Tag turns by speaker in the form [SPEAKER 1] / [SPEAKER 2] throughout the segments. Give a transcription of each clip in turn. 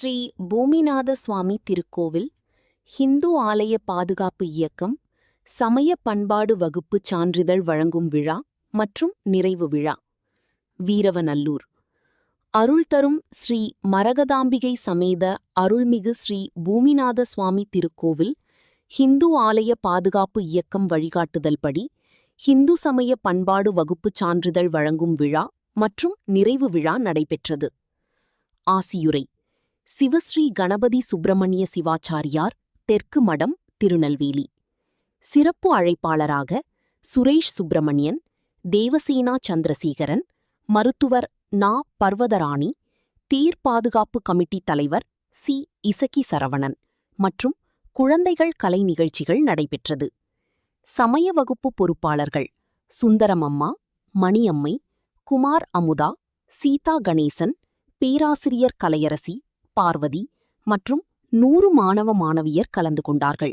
[SPEAKER 1] ஸ்ரீ பூமிநாத சுவாமி திருக்கோவில் ஹிந்து ஆலய பாதுகாப்பு இயக்கம் சமய பண்பாடு வகுப்பு சான்றிதழ் வழங்கும் விழா மற்றும் நிறைவு விழா வீரவநல்லூர் அருள் தரும் ஸ்ரீ மரகதாம்பிகை சமேத அருள்மிகு ஸ்ரீ பூமிநாத சுவாமி திருக்கோவில் ஹிந்து ஆலய பாதுகாப்பு இயக்கம் வழிகாட்டுதல் படி ஹிந்து சமய பண்பாடு வகுப்பு சான்றிதழ் வழங்கும் விழா மற்றும் நிறைவு விழா நடைபெற்றது. ஆசியுரை சிவஸ்ரீ கணபதி சுப்பிரமணிய சிவாச்சாரியார், தெற்கு மடம், திருநெல்வேலி. சிறப்பு அழைப்பாளராக சுரேஷ் சுப்பிரமணியன், தேவசேனா சந்திரசேகரன், மருத்துவர் நா. பர்வதராணி, தீர் பாதுகாப்பு கமிட்டி தலைவர் சி. இசக்கி சரவணன் மற்றும் குழந்தைகள் கலை நிகழ்ச்சிகள் நடைபெற்றது. சமய வகுப்பு பொறுப்பாளர்கள் சுந்தரமம்மா, மணியம்மை, குமார் அமுதா, சீதா கணேசன், பேராசிரியர் கலையரசி, பார்வதி மற்றும் 100 மாணவ மாணவியர் கலந்து கொண்டார்கள்.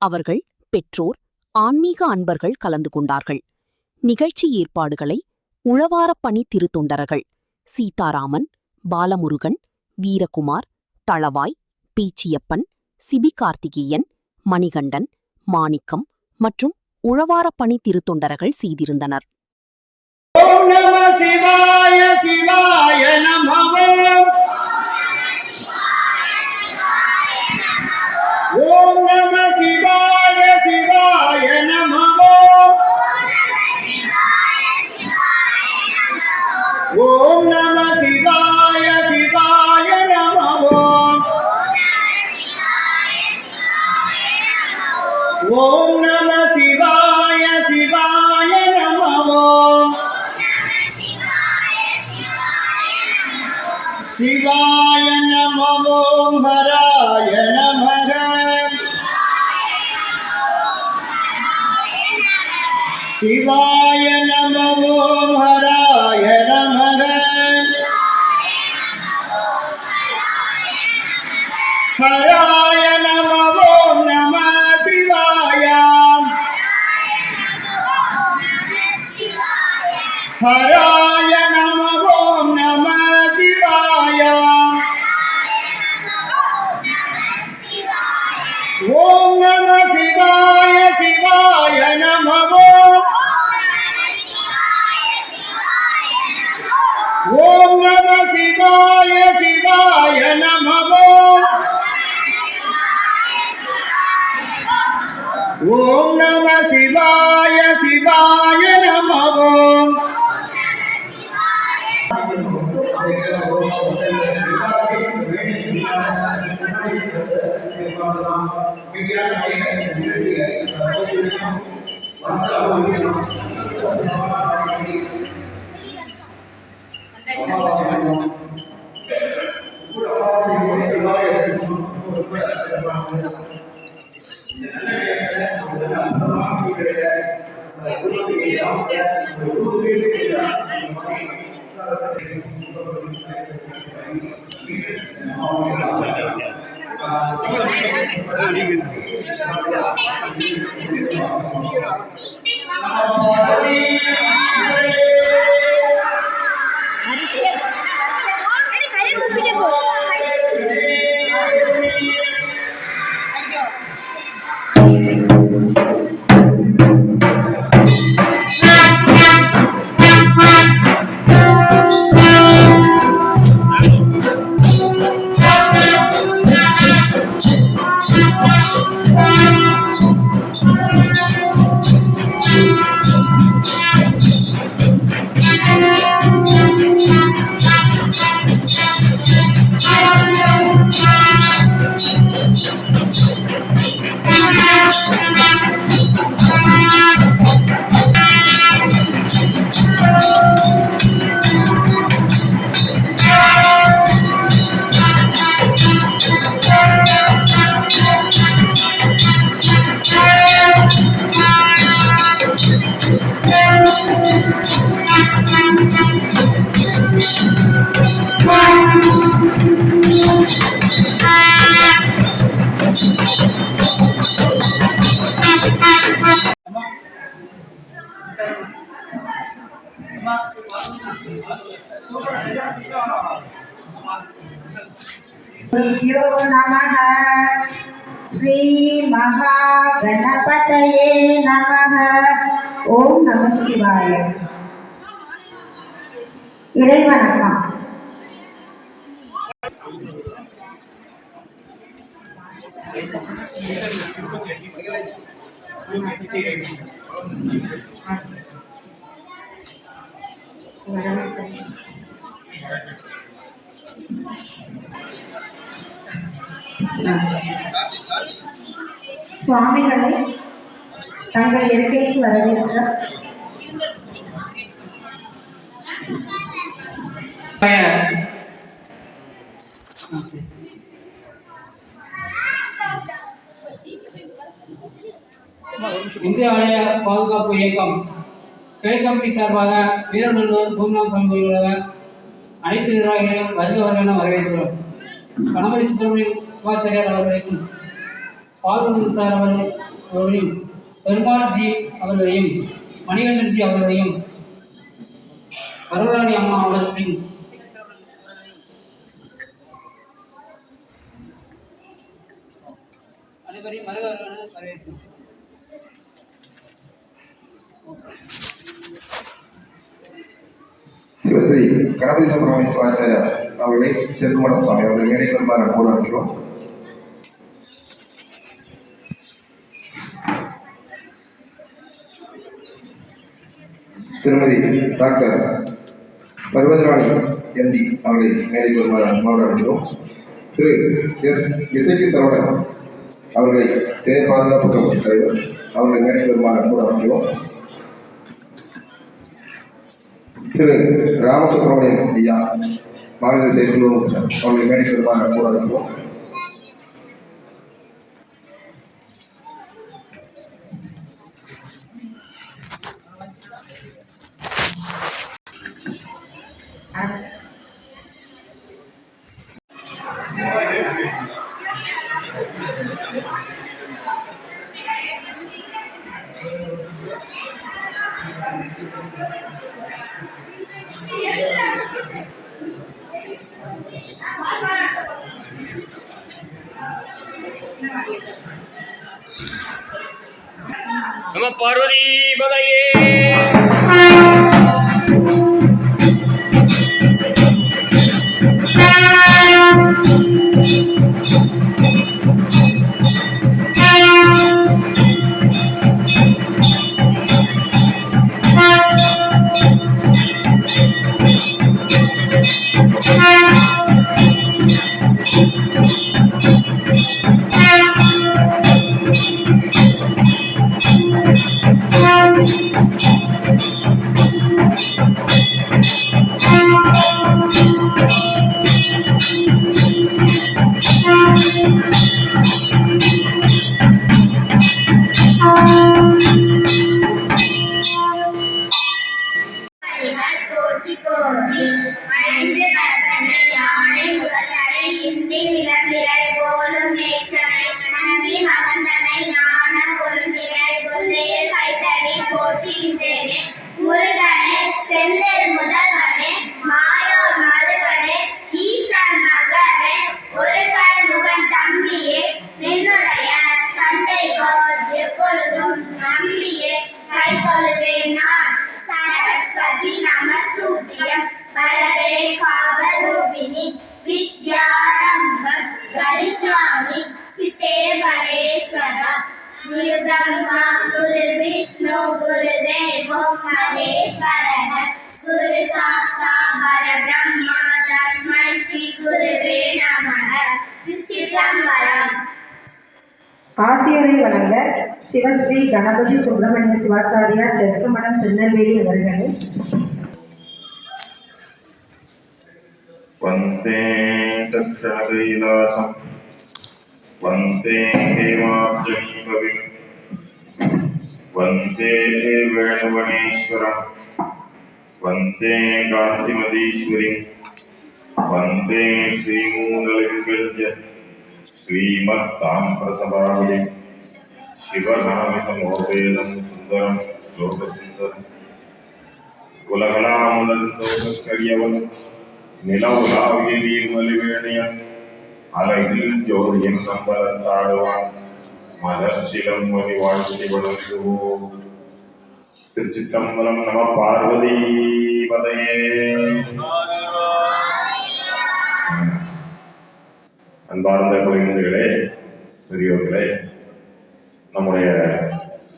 [SPEAKER 1] அவர்கள் பெற்றோர், ஆன்மீக அன்பர்கள் கலந்து கொண்டார்கள். நிகழ்ச்சி ஏற்பாடுகளை உழவாரப்பணி திருத்தொண்டர்கள் சீதாராமன், பாலமுருகன், வீரகுமார், தளவாய், பேச்சியப்பன், சிபி கார்த்திகேயன், மணிகண்டன், மாணிக்கம் மற்றும் உழவாரப்பணி திருத்தொண்டர்கள் செய்திருந்தனர்.
[SPEAKER 2] ஓம் நம சிவாய சிவாய நமः. ஓம் நம சிவாய சிவாய நமः. ஓம் நம சிவாய சிவாய நமः. ஓம் நம சிவாய சிவாய நமः. சிவாய நமः. ஓம் ஹராய நமः. சிவாய நமः. ஓம் ஹராய நமः. ஹராய நமः. ஓம் நம சிவாய. ஹராய நமः. ஓம் நம சிவாய. ஓம் நம சிவாய சிவாய நமः. ஓம் நம சிவாய சிவாய நமः. ஓம் நம சிவாய சிவாய நமः.
[SPEAKER 3] गुरुभ्यो नमः। श्री महागणपतये नमः. ஓம் நம சிவாய. இறைவணக்கம். சுவாமிகளை தங்கள் இருக்கைக்கு வரவேற்ற
[SPEAKER 4] இந்திய ஆலய பாதுகாப்பு இயக்கம் கிழக்கம்பி சார்பாக வீரநல்லூர் பூமிநாத சாமி கோயிலுள்ள அனைத்து நிர்வாகிகளையும் வருக என வரவேற்கிறோம். கணபதி சுப்பிரமணியம் சிவாச்சாரியார் அவர்களையும் பால்வனந்த் சார் அவர்களையும் பெருமாள் ஜி அவர்களையும் மணிகண்டன் ஜி அவர்களையும் வரதராணி அம்மா அவர்களையும் அனைவரையும் வருக என வரவேற்கிறோம்.
[SPEAKER 5] சிவஸ்ரீ கணபதி சுப்பிரமணிய சிவாச்சாரியார் அவர்களை திருமணம் சுவாமி அவர்கள் மேடைக்கு வருமாறு அன்போடு அழைக்கிறோம். திருமதி டாக்டர் பர்வதராணி எம்டி அவர்களை மேடைக்கு வருமாறு அன்போடு அழைக்கிறோம். திரு எஸ்.பி. சரவணன் அவர்களை தேர் பாதுகாப்பு கமிட்டி தலைவர் அவர்களை மேடைக்கு வருமாறு அன்போடு அழைக்கிறோம். திரு ராமசுப்பிரமணியன் ஐயா மாநில செயற்குழு அவர்களை மேடைக்கு வருமாறு அன்போடு அழைக்கிறோம்.
[SPEAKER 6] நம பார்வதி பதையே.
[SPEAKER 7] गुरु ब्रह्मा गुरु विष्णु गुरु देवो महेश्वरः गुरु साक्षात् परब्रह्म तस्मै श्री गुरुवे नमः. चिदंबरम.
[SPEAKER 3] ஆசிரியரை வழங்க சிவஸ்ரீ கணபதி சுப்பிரமணிய சிவாச்சாரியார் தெற்கு மடம் திருநெல்வேலி அவர்களே.
[SPEAKER 5] வந்தே தக்ஷணகைலாசம் வந்தே ஹேமாப்ஜனீபவிம் வந்தே வேணுவனேஸ்வரம் வந்தே காந்திமதீஸ்வரிம் வந்தே ஸ்ரீமூலலிங்கல்ய ஸ்ரீமத்தாம்பிரசபாவளிம் சிவகாமிசமோபேதம் சுந்தரம் லோகசுந்தரம் உலகளாமுலந்தோகரியவன் நிலவுலாவிய நீர்மலிவேணியன்
[SPEAKER 8] அழகில் ஜோதியின் நம்பலத்தாடுவான் மலர் சிலம்பொலி வாழ்த்தி வழங்குவோம். திருச்சிற்றம்பலம். நம பார்வதி பதையே. அன்பார்ந்த குழந்தைகளே, பெரியோர்களே, நம்முடைய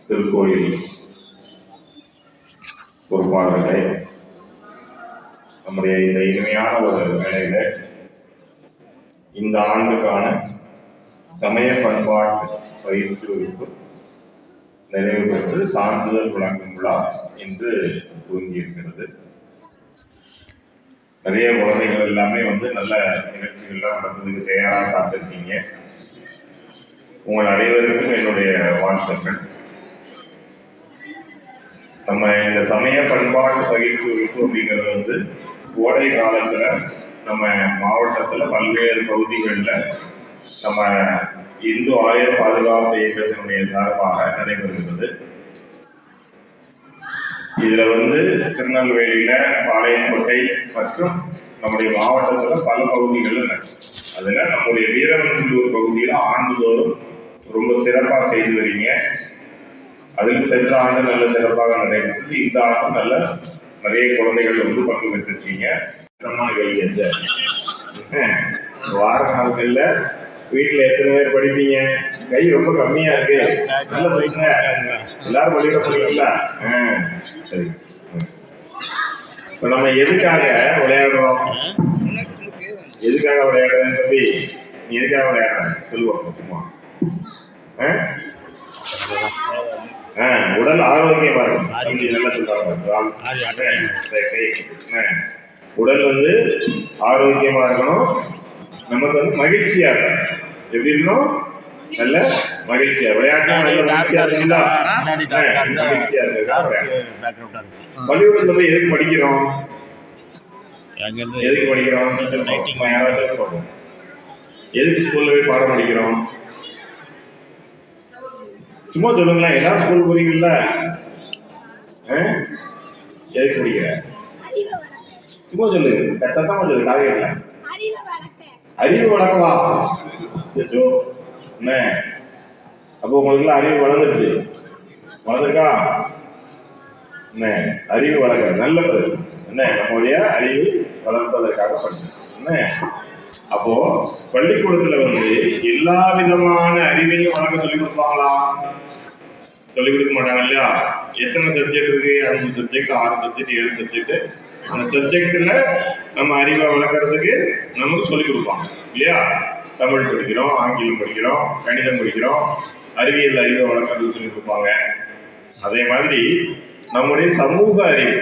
[SPEAKER 8] திருக்கோயில் பொறுப்பாளர்களே, நம்முடைய இந்த இனிமையான ஒரு வேலையில இந்த ஆண்டுக்கான சமய பண்பாட்டு பயிற்சி வகுப்பு நிறைவு பெற்று சான்றிதழ் வழங்கும் விழா இன்று துவங்கியிருக்கிறது. நிறைய குழந்தைகள் எல்லாமே நல்ல நிகழ்ச்சிகள்லாம் நடந்ததுக்கு தயாராக காத்திருக்கீங்க. உங்கள் அனைவருக்கும் என்னுடைய வாழ்த்துக்கள். நம்ம இந்த சமய பண்பாட்டு பயிற்சி வகுப்பு அப்படிங்கிறது கோடை காலத்துல நம்ம மாவட்டத்துல பல்வேறு பகுதிகளில் நம்ம இந்து ஆலய பாதுகாப்பு இயக்கத்தினுடைய சார்பாக நடைபெறுகிறது. இதுல திருநெல்வேலியில பாளையங்கோட்டை மற்றும் நம்முடைய மாவட்டத்துல பல பகுதிகள் அதுல நம்முடைய வீரவநல்லூர் பகுதியில் ஆண்டுதோறும் ரொம்ப சிறப்பாக செய்து வரீங்க. அதிலும் சென்ற ஆண்டு நல்ல சிறப்பாக நடைபெற்றது. இந்த ஆண்டு நல்ல நிறைய குழந்தைகள் பங்கு பெற்றிருக்கீங்க. வார நாட்கள்ல வீட்டுல எத்தனை பேர் படிப்பீங்க? கை ரொம்ப கம்மியா இருக்கு. நல்ல படிங்க, எல்லாரும் பள்ளியிட போறீங்களா? சரி. இப்ப நம்ம எதுக்காக விளையாடுறோம்? எதுக்காக விளையாடுறேன் தம்பி? நீ எதுக்காக விளையாடுற சொல்லுவோம் சும்மா. உடல் ஆரோக்கியமா இருக்கும். நல்லா சொல்றாங்க. உடல் ஆரோக்கியமா இருக்கணும். நமக்கு மகிழ்ச்சியா இருக்கணும். எப்படி இருக்கணும்? நல்ல மகிழ்ச்சியா. விளையாட்டா நல்ல மகிழ்ச்சியா இருக்குங்களா? மகிழ்ச்சியா இருக்கு. பள்ளிக்கூடத்துல போய் எதுக்கு படிக்கிறோம்? எதுக்கு படிக்கிறோம்? யாராவது பார்ப்போம். எதுக்கு ஸ்கூல்ல போய் பாடம் படிக்கிறோம்? சும்மா சொல்லுங்களேன். ஏதாவது ஸ்கூல் போறீங்கல்ல, எதுக்கு படிக்கிற? சும்மா சொல்லு. சத்தமா சொல்லு. காலையில அறிவு வளர்க்கவா? என்ன அப்போ உங்களுக்கு அறிவு வளர்ந்துருச்சு? வளர்ந்துருக்கா? என்ன அறிவு வளர்க்க நல்லது. என்ன நம்முடைய அறிவு வளர்ப்பதற்காக படிக்கணும். என்ன அப்போ பள்ளிக்கூடத்துல எல்லா விதமான அறிவையும் வளர்க்க சொல்லிக் கொடுப்பாங்களா? சொல்லிக் கொடுக்க மாட்டாங்க இல்லையா? எத்தனை சப்ஜெக்ட் இருக்கு? 5 சப்ஜெக்ட், 6 சப்ஜெக்ட், 7 சப்ஜெக்ட். அந்த சப்ஜெக்ட்ல நம்ம அறிவை வளர்க்கறதுக்கு நமக்கு சொல்லிக் கொடுப்பாங்க இல்லையா? தமிழ் படிக்கிறோம், ஆங்கிலம் படிக்கிறோம், கணிதம் படிக்கிறோம், அறிவியல் அறிவை வளர்க்கறதுக்கு சொல்லிக் கொடுப்பாங்க. அதே மாதிரி நம்முடைய சமூக அறிவு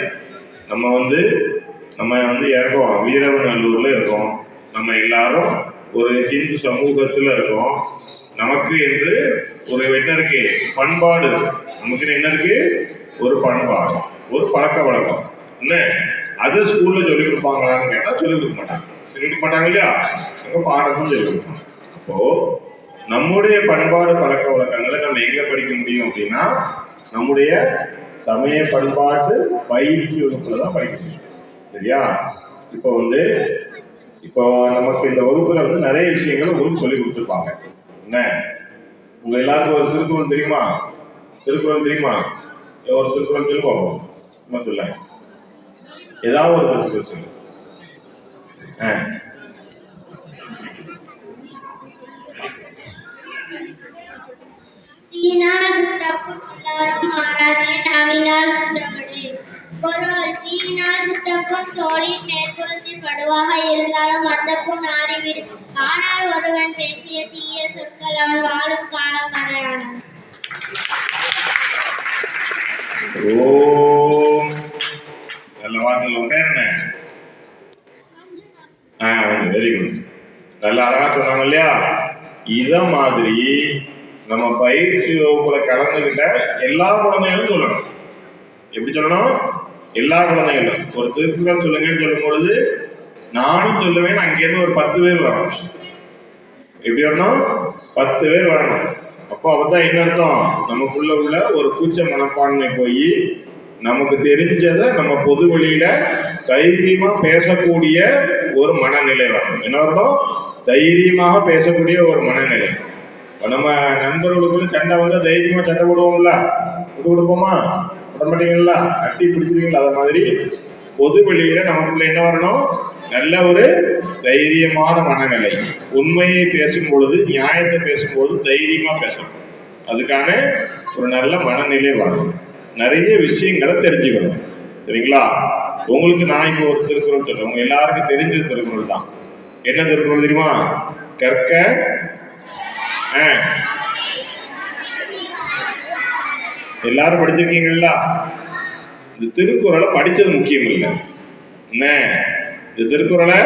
[SPEAKER 8] நம்ம இருக்கோம். வீரவநல்லூர்ல இருக்கோம். நம்ம எல்லாரும் ஒரு ஹிந்து சமூகத்துல இருக்கோம். நமக்கு என்று ஒரு என்ன இருக்கு? பண்பாடு. நமக்கு என்ன இருக்கு? ஒரு பண்பாடு, ஒரு பழக்க வழக்கம். என்ன அது ஸ்கூல்ல சொல்லிக் கொடுப்பாங்களான்னு கேட்டா சொல்லிக் கொடுக்க மாட்டாங்க. சொல்லிக் கொடுக்க மாட்டாங்க இல்லையா? பாடத்தும் சொல்லிக் கொடுப்பாங்க. அப்போ நம்முடைய பண்பாடு பழக்க வழக்கங்களை நம்ம எங்க படிக்க முடியும் அப்படின்னா நம்முடைய சமய பண்பாட்டு பயிற்சி வகுப்புலதான் படிக்க முடியும். சரியா? இப்போ நமக்கு இந்த வகுப்புல நிறைய விஷயங்கள் உங்களுக்கு சொல்லி கொடுத்துருப்பாங்க. என்ன உங்க எல்லாருக்கும் ஒரு திருக்குறள் தெரியுமா? திருக்குறள் தெரியுமா? ஒரு திருக்குறள் சொல்லி பார்ப்போம். சொல்ல ஏதாவது ஒரு திருக்குறள் சொல்லு.
[SPEAKER 7] தீனால் சுட்டப்புண் உள்ளாரும் மாறாதே நாவினால் சுட்டபடு. பொருள் தீயினால் சுட்டப்புண் தோளின் மேற்புறத்தில் படுவாக இருந்தாலும் அந்த புண் ஆறிவிடும். ஆனால் ஒருவன் பேசிய தீய சொற்கள் அவன் வாழும் காலம் மறையானது.
[SPEAKER 8] நல்ல வார்த்தை. Very good. நல்ல அழகா சொன்னாங்க இல்லையா? இத மாதிரி நம்ம பயிற்சி வகுப்புல கலந்துகிட்ட எல்லா குழந்தைகளும் சொல்லணும். எப்படி சொல்லணும்? எல்லா குழந்தைகளும் ஒரு திருக்குறள் சொல்லுங்கன்னு சொல்லும் பொழுது நானும் சொல்லுவேன். அங்கேருந்து ஒரு 10 பேர் வரணும். எப்படி வரணும்? 10 பேர் வரணும். அப்போ அவதான் என்ன அர்த்தம்? நமக்குள்ள உள்ள ஒரு கூச்ச மனப்பான்மை போய் நமக்கு தெரிஞ்சதை நம்ம பொது வழியில தைரியமா பேசக்கூடிய ஒரு மனநிலை வரணும். என்ன வரணும்? தைரியமாக பேசக்கூடிய ஒரு மனநிலை. இப்போ நம்ம நண்பர்களுக்குள்ள சண்டை வந்தால் தைரியமாக சண்டை போடுவோம்ல, விட்டு கொடுப்போமா, விட மாட்டீங்களா, கட்டி பிடிச்சிருக்கீங்களா? அது மாதிரி பொது வெளியில நமக்குள்ள என்ன வரணும்? நல்ல ஒரு தைரியமான மனநிலை. உண்மையை பேசும் பொழுது, நியாயத்தை பேசும்பொழுது தைரியமா பேசணும். அதுக்கான ஒரு நல்ல மனநிலை வரணும். நிறைய விஷயங்களை தெரிஞ்சுக்கணும். சரிங்களா? உங்களுக்கு நான் இப்போ ஒரு திருக்குறள் சொல்றேன். உங்க எல்லாருக்கும் தெரிஞ்ச திருக்குறள் தான். என்ன திருக்குறள் தெரியுமா? கற்க எல்லாரும் படிச்சிருக்கீங்களா? இந்த திருக்குறளை படிச்சது முக்கியம் இல்லை. என்ன, இந்த திருக்குறளை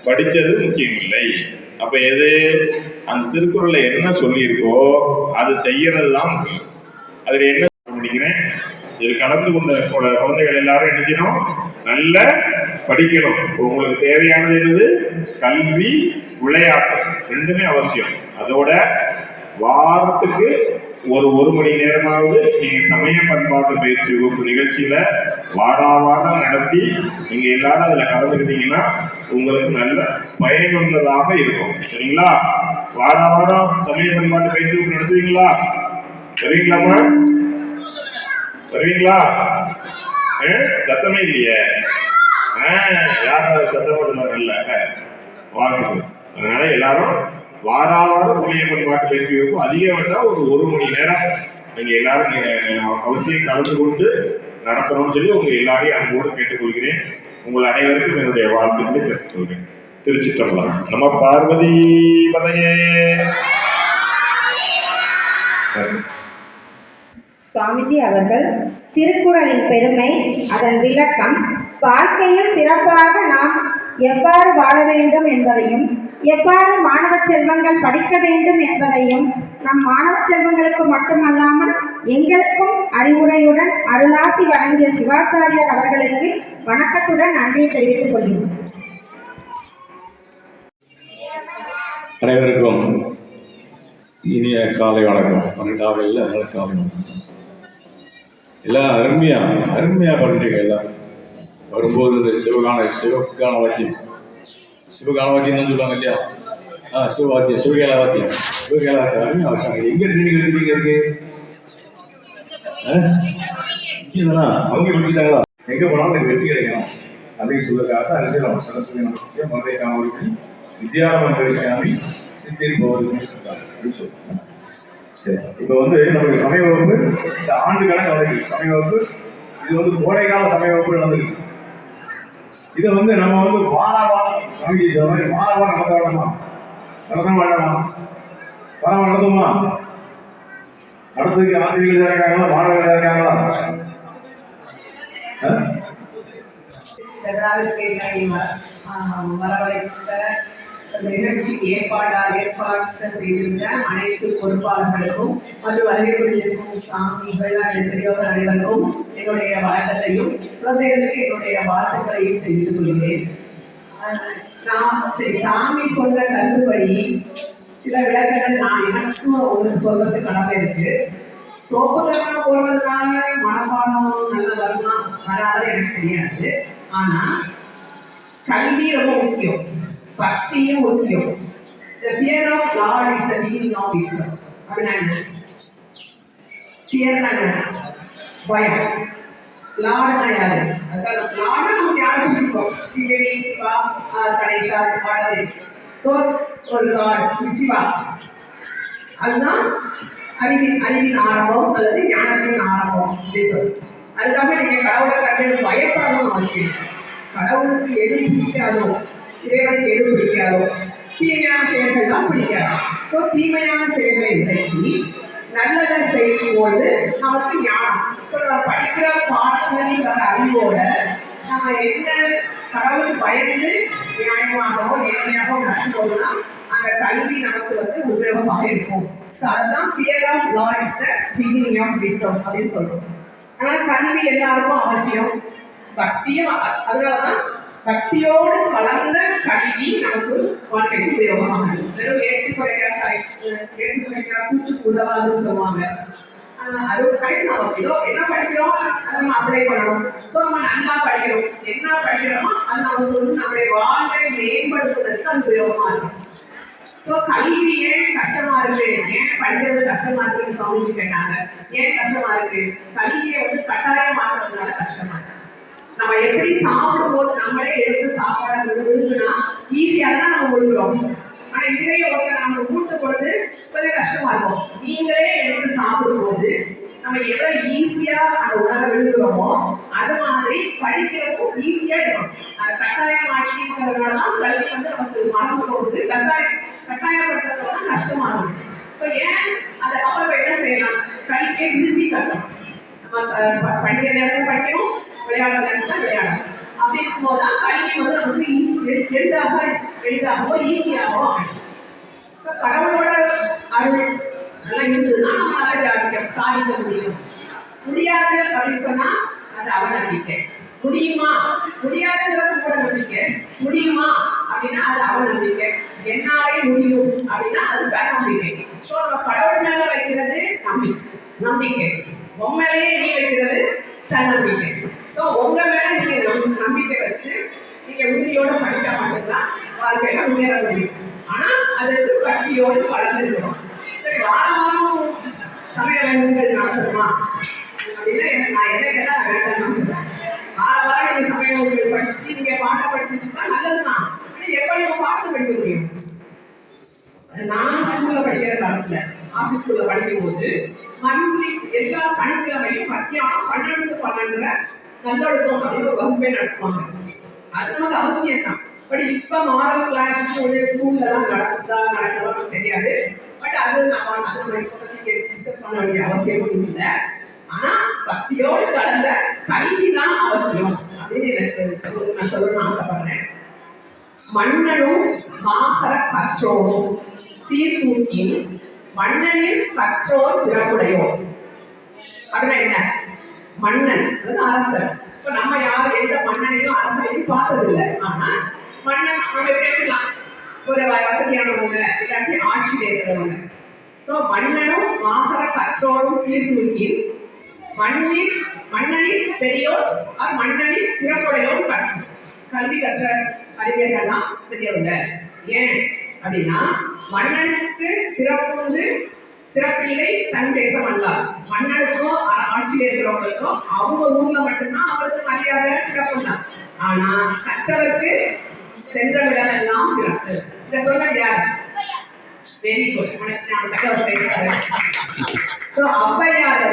[SPEAKER 8] படிச்சது முக்கியம் இல்லை. அப்ப எது? அந்த திருக்குறள்ல என்ன சொல்லியிருக்கோ அது செய்யறது தான் முக்கியம். அதுல என்ன படிக்கிறேன், இதில் கலந்து கொண்ட குழந்தைகள் எல்லாரும் என்ன செய்யணும்? நல்ல படிக்கணும். உங்களுக்கு தேவையானது என்னது? கல்வி, விளையாட்டு ரெண்டுமே அவசியம். அதோட வாரத்துக்கு ஒரு மணி நேரமாவது நீங்க சமய பண்பாட்டு பயிற்சி வகுப்பு நிகழ்ச்சியில வாரம் நடத்தி நீங்க எல்லாரும் அதுல கலந்துக்கிட்டீங்கன்னா உங்களுக்கு நல்ல பயனுள்ளதாக இருக்கும். சரிங்களா? வாரம் சமய பண்பாட்டு பயிற்சி வகுப்பு நடத்துவீங்களா? வருவீங்களாமா? வருவீங்களா? சத்தமே இல்லையே. யாரும் சத்தம் போட்டுனாங்கல்ல, வாழ்க்கை. அதனால எல்லாரும் வாரம் சமய பண்பாட்டு பயிற்சி வகுப்பு அதிகம் வேண்டாம் ஒரு மணி நேரம் நீங்க எல்லாரும் அவசியம் கலந்து கொண்டு நடத்தணும்னு சொல்லி உங்க எல்லாரையும் அன்போடு கேட்டுக்கொள்கிறேன். உங்கள் அனைவருக்கும் என்னுடைய வாழ்த்துக்களை தெரிவித்துக் கொள்கிறேன். திருச்சிற்றம்பலம். நம்ம பார்வதி பதையே.
[SPEAKER 3] சுவாமிஜி அவர்கள் திருக்குறளின் பெருமை, அதன் விளக்கம், வாழ்க்கையில் சிறப்பாக நாம் எவ்வாறு வாழ வேண்டும் என்பதையும், எவ்வாறு மாணவ செல்வங்கள் படிக்க வேண்டும் என்பதையும், நம் மாணவ செல்வங்களுக்கு மட்டுமல்லாமல் எங்களுக்கும் அறிவுரையுடன் அருளாசி வழங்கிய சிவாச்சாரியார் அவர்களுக்கு வணக்கத்துடன் நன்றியை தெரிவித்துக் கொள்கிறோம்.
[SPEAKER 9] அனைவருக்கும் இனிய காலை வணக்கம். 12வது அதனால காலை வணக்கம். எல்லாம் அருமையா பண்ணுறீங்க. எல்லாம் வரும்போது இந்த சிவகான வாத்தியம் தான் சொல்லுவாங்க இல்லையா? சிவவாத்தியம், சிவகேலா வாத்தியம் அருமையாக வச்சாங்க. எங்கே ட்ரைனிங் எடுத்துட்டீங்க? இருக்கு இங்கேதானா? அவங்க படிச்சுட்டாங்களா? எங்கே போனாலும் எனக்கு வெற்றி கிடைக்கணும் அப்படின்னு சொல்லுறதுக்காக அரசியல் சரஸ்வதி நமஸ்தே மதுரை காமவதி வித்யாரமன் கரிசாமி சித்திரி பௌர்ணமி சொல்றாங்க அப்படின்னு சொல்லுவாங்க. சரி, இப்போ நமக்கு சமய வகுப்பு இந்த ஆண்டு கணக்கு நடக்குது. சமய வகுப்பு இது கோடைக்கால சமய வகுப்பு நடந்துருக்கு. இதை நம்ம வாரம் சாமிஜி சொல்ற மாதிரி வாரம் நடத்த வேண்டாமா? நடத்துமா? நடத்துறதுக்கு ஆசிரியர்கள் தான் இருக்காங்களா? மாணவர்கள் தான் இருக்காங்களா?
[SPEAKER 10] வரவழைத்த நிகழ்ச்சிக்கு ஏற்பாடு செய்திருந்த அனைத்து பொறுப்பாளர்களுக்கும் மற்றும் வருகை புரிந்திருக்கும் சாமிகள் பெரியவர் அனைவருக்கும் என்னுடைய வணக்கத்தையும் குழந்தைகளுக்கு என்னுடைய வாழ்த்துக்களையும் தெரிவித்துக் கொள்கிறேன். சாமி சொன்ன கருத்துப்படி சில விளக்கங்கள் நான் எனக்கும் உங்களுக்கு சொல்றது கடமை இருக்கு. தோப்புக்கெல்லாம் போடுறதுனால மனப்பாடம் நல்ல வருமா வராது எனக்கு தெரியாது. ஆனா கல்வி ரொம்ப முக்கியம், பக்தியும் முக்கியம். The fear of God is the beginning of wisdom. அப்படின்னா என்ன? ஃபியர்னா என்ன? பயம். லார்டுனா யாரு? அதாவது லார்டு நமக்கு யாரை பிடிச்சிருக்கோம்? சிவா, கணேஷா, ஸோ ஒரு லார்டு சிவா. அதுதான் அறிவின் ஆரம்பம் அல்லது ஞானத்தின் ஆரம்பம் அப்படின்னு சொல்லு. அதுக்காக நீங்க கடவுளை கண்டு பயப்படணும் அவசியம். கடவுளுக்கு எது பிடிக்காதோ, இறைவனுக்கு எது பிடிக்காதோ, தீமையான செயல்கள் தான் பிடிக்காது. ஸோ தீமையான செயல்களை விலக்கி நல்லதை செய்யும்போது நமக்கு ஞானம். ஸோ நம்ம படிக்கிற பாடங்களின் அறிவோட நம்ம என்ன கடவுளுக்கு பயந்து நியாயமாகவோ நேர்மையாகவோ நடக்கும்போதுனா அந்த கல்வி நமக்கு உபயோகமாக இருக்கும். ஸோ அதுதான் fear of Lord is the beginning of wisdom அப்படின்னு சொல்றோம். ஆனால் கல்வி எல்லாருக்கும் அவசியம். பக்தியும் அதனாலதான் பக்தியோடு கலந்த கல்வி நமக்கு வாழ்க்கைக்கு உபயோகமாக இருக்கும். வெறும் ஏற்றி சுரைக்கிற பூச்சி உதவாதுன்னு சொல்லுவாங்க. அது கரெக்ட். நம்ம ஏதோ என்ன படிக்கிறோம் அதை நம்ம அப்ளை பண்ணணும். ஸோ நம்ம நல்லா படிக்கிறோம், என்ன படிக்கிறோமோ அது நமக்கு நம்முடைய வாழ்வை மேம்படுத்துவதற்கு அது உபயோகமா இருக்கும். ஸோ கல்வி ஏன் கஷ்டமா இருக்கு, ஏன் படிக்கிறது கஷ்டமா இருக்குன்னு சுவாமிஜி கேட்டாங்க. ஏன் கஷ்டமா இருக்கு? கல்வியை வந்து கட்டாயம் மாற்றுறதுனால கஷ்டமா இருக்கு. நம்ம எப்படி சாப்பிடும்போது நம்மளே எடுத்து சாப்பாட விழுங்குனா ஈஸியா தான் நம்ம விழுங்குறோம். ஆனா இதுலயே ஒருத்தர் நம்ம ஊட்டும் பொழுது கொஞ்சம் கஷ்டமா இருக்கும். நீங்களே எடுத்து சாப்பிடும்போது நம்ம எவ்வளவு ஈஸியா அந்த உணவை விழுங்குறோமோ அது மாதிரி படிக்கிறதும் ஈஸியா இருக்கும். அதை கட்டாயம் ஆக்கிக்கிறதுனாலதான் கல்வி வந்து நமக்கு மறந்து போகுது. கட்டாயப்படுத்துறதுனால கஷ்டமாகுது. ஸோ ஏன் அதை அப்புறம் என்ன செய்யலாம்? கல்வியை விரும்பி கட்டணும். நம்ம படிக்கிற நேரத்தில் படிக்கணும், விளையாடுற நேரத்தில் விளையாடணும். அப்படி இருக்கும்போதுதான் கல்வி வந்து நமக்கு எளிதாகவோ ஈஸியாகவோ அமையும். ஸோ கடவுளோட அருள் நல்லா இருந்ததுன்னா நம்மளால சாதிக்க முடியும். முடியாது அப்படின்னு சொன்னா அது அவநம்பிக்கை. முடியுமா? முடியாதுங்கிறது கூட நம்பிக்கை. முடியுமா அப்படின்னா அது அவநம்பிக்கை. என்னாலே முடியும் அப்படின்னா அது தன்னம்பிக்கை. ஸோ நம்ம கடவுள் மேல வைக்கிறது நம்பிக்கை. உங்க மேலேயே நீ வைக்கிறது தன்னம்பிக்கை. ஸோ உங்க மேல நீங்க நம்பிக்கை வச்சு நீங்க உறுதியோட படிச்சா மட்டும்தான் வாழ்க்கையில முன்னேற முடியும். ஆனா அதுக்கு பக்தியோடு வளர்ந்துருக்கணும். சரி, வாரம் சமய வேண்டுகள் நடத்தணுமா அப்படின்னா நான் என்ன கேட்டா வேண்டாம்னு சொல்றேன். வாரம் நீங்க சமய வேண்டுகள் படிச்சு நீங்க பாட்டை படிச்சுட்டு தான் நல்லதுதான். எப்ப நீங்க பாட்டு படிக்க முடியும்? நான் ஸ்கூல்ல படிக்கிற காலத்துல ஆசி ஸ்கூல்ல படிக்கும் போது மந்த்லி எல்லா சனிக்கிழமையும் மத்தியானம் 12 to 12 நல்லொழுக்கம் அப்படின்னு ஒரு வகுப்பே நடத்துவாங்க. அது நமக்கு அவசியம் தான். பட் இப்ப மாரல் கிளாஸ் ஒரு ஸ்கூல்ல எல்லாம் நடக்குதான்னு தெரியாது. பட் அது நம்ம டிஸ்கஸ் பண்ண வேண்டிய அவசியமும் இல்லை. ஆனா பக்தியோடு கலந்த கல்வி தான் அவசியம் அப்படின்னு எனக்கு நான் சொல்லணும்னு ஆசைப்படுறேன். மன்னனும் மாசர கற்றோரும் சீர்தூக்கி மன்னனின் கற்றோர் சிறப்புடையோர் அப்படின்னா என்ன? மன்னன் அதாவது அரசர். இப்ப நம்ம யாரும் எந்த மன்னனையும் அரசரையும் பார்த்ததில்லை. ஆனா மன்னன் நம்ம கேட்கலாம், ஒரு வசதியானவங்க இல்லாட்டி ஆட்சியில் இருக்கிறவங்க. ஸோ மன்னனும் மாசர கற்றோரும் சீர்தூக்கி மன்னனின் பெரியோர் மன்னனின் சிறப்புடையோர் கற்றோர். கல்வி கற்ற அறிஞர்கள்லாம் பெரியவங்க. ஏன் அப்படின்னா மன்னனுக்கு சிறப்பில்லை தன் தேசம் அல்ல. மன்னனுக்கும் ஆட்சியில் இருக்கிறவங்களுக்கும் அவங்க ஊர்ல மட்டும்தான் அவருக்கு மரியாதை சிறப்பு தான். ஆனா கற்றவருக்கு சென்ற விடம் எல்லாம் சிறப்பு. இத சொன்னது யார்? Very good. ஔவையார்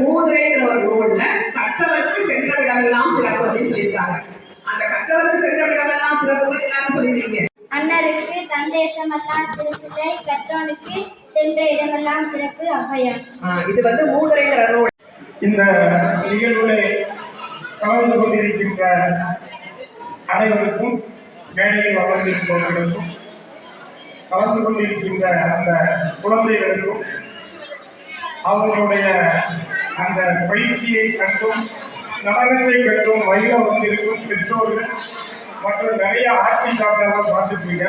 [SPEAKER 10] மூதுரைங்கிற ஒரு நூல்ல கற்றவருக்கு சென்ற விடமெல்லாம் சிறப்பு அப்படின்னு சொல்லியிருக்காங்க. அந்த கற்றவருக்கு சென்ற விடமெல்லாம் சிறப்பு எல்லாரும் சொல்லிருக்கீங்க.
[SPEAKER 7] அன்னருக்கு தன் தேசமெல்லாம் சிறப்பில்லை, கற்றவனுக்கு சென்ற இடமெல்லாம் சிறப்பு ஔவையார்.
[SPEAKER 10] இது வந்து மூதுரைங்கிற நூல்.
[SPEAKER 2] இந்த நிகழ்வுகளை கலந்து கொண்டிருக்கின்ற அனைவருக்கும், மேடையில் அமர்ந்திருப்பவர்களுக்கும், கலந்து கொண்டிருக்கின்ற அந்த குழந்தைகளுக்கும், அவர்களுடைய அந்த பயிற்சியை கண்டும் நடனத்தை கண்டும் மகிழ வந்திருக்கும் பெற்றோர்கள் மற்றும் நிறைய ஆட்சிக்காரர்கள் பார்த்துருப்பீங்க.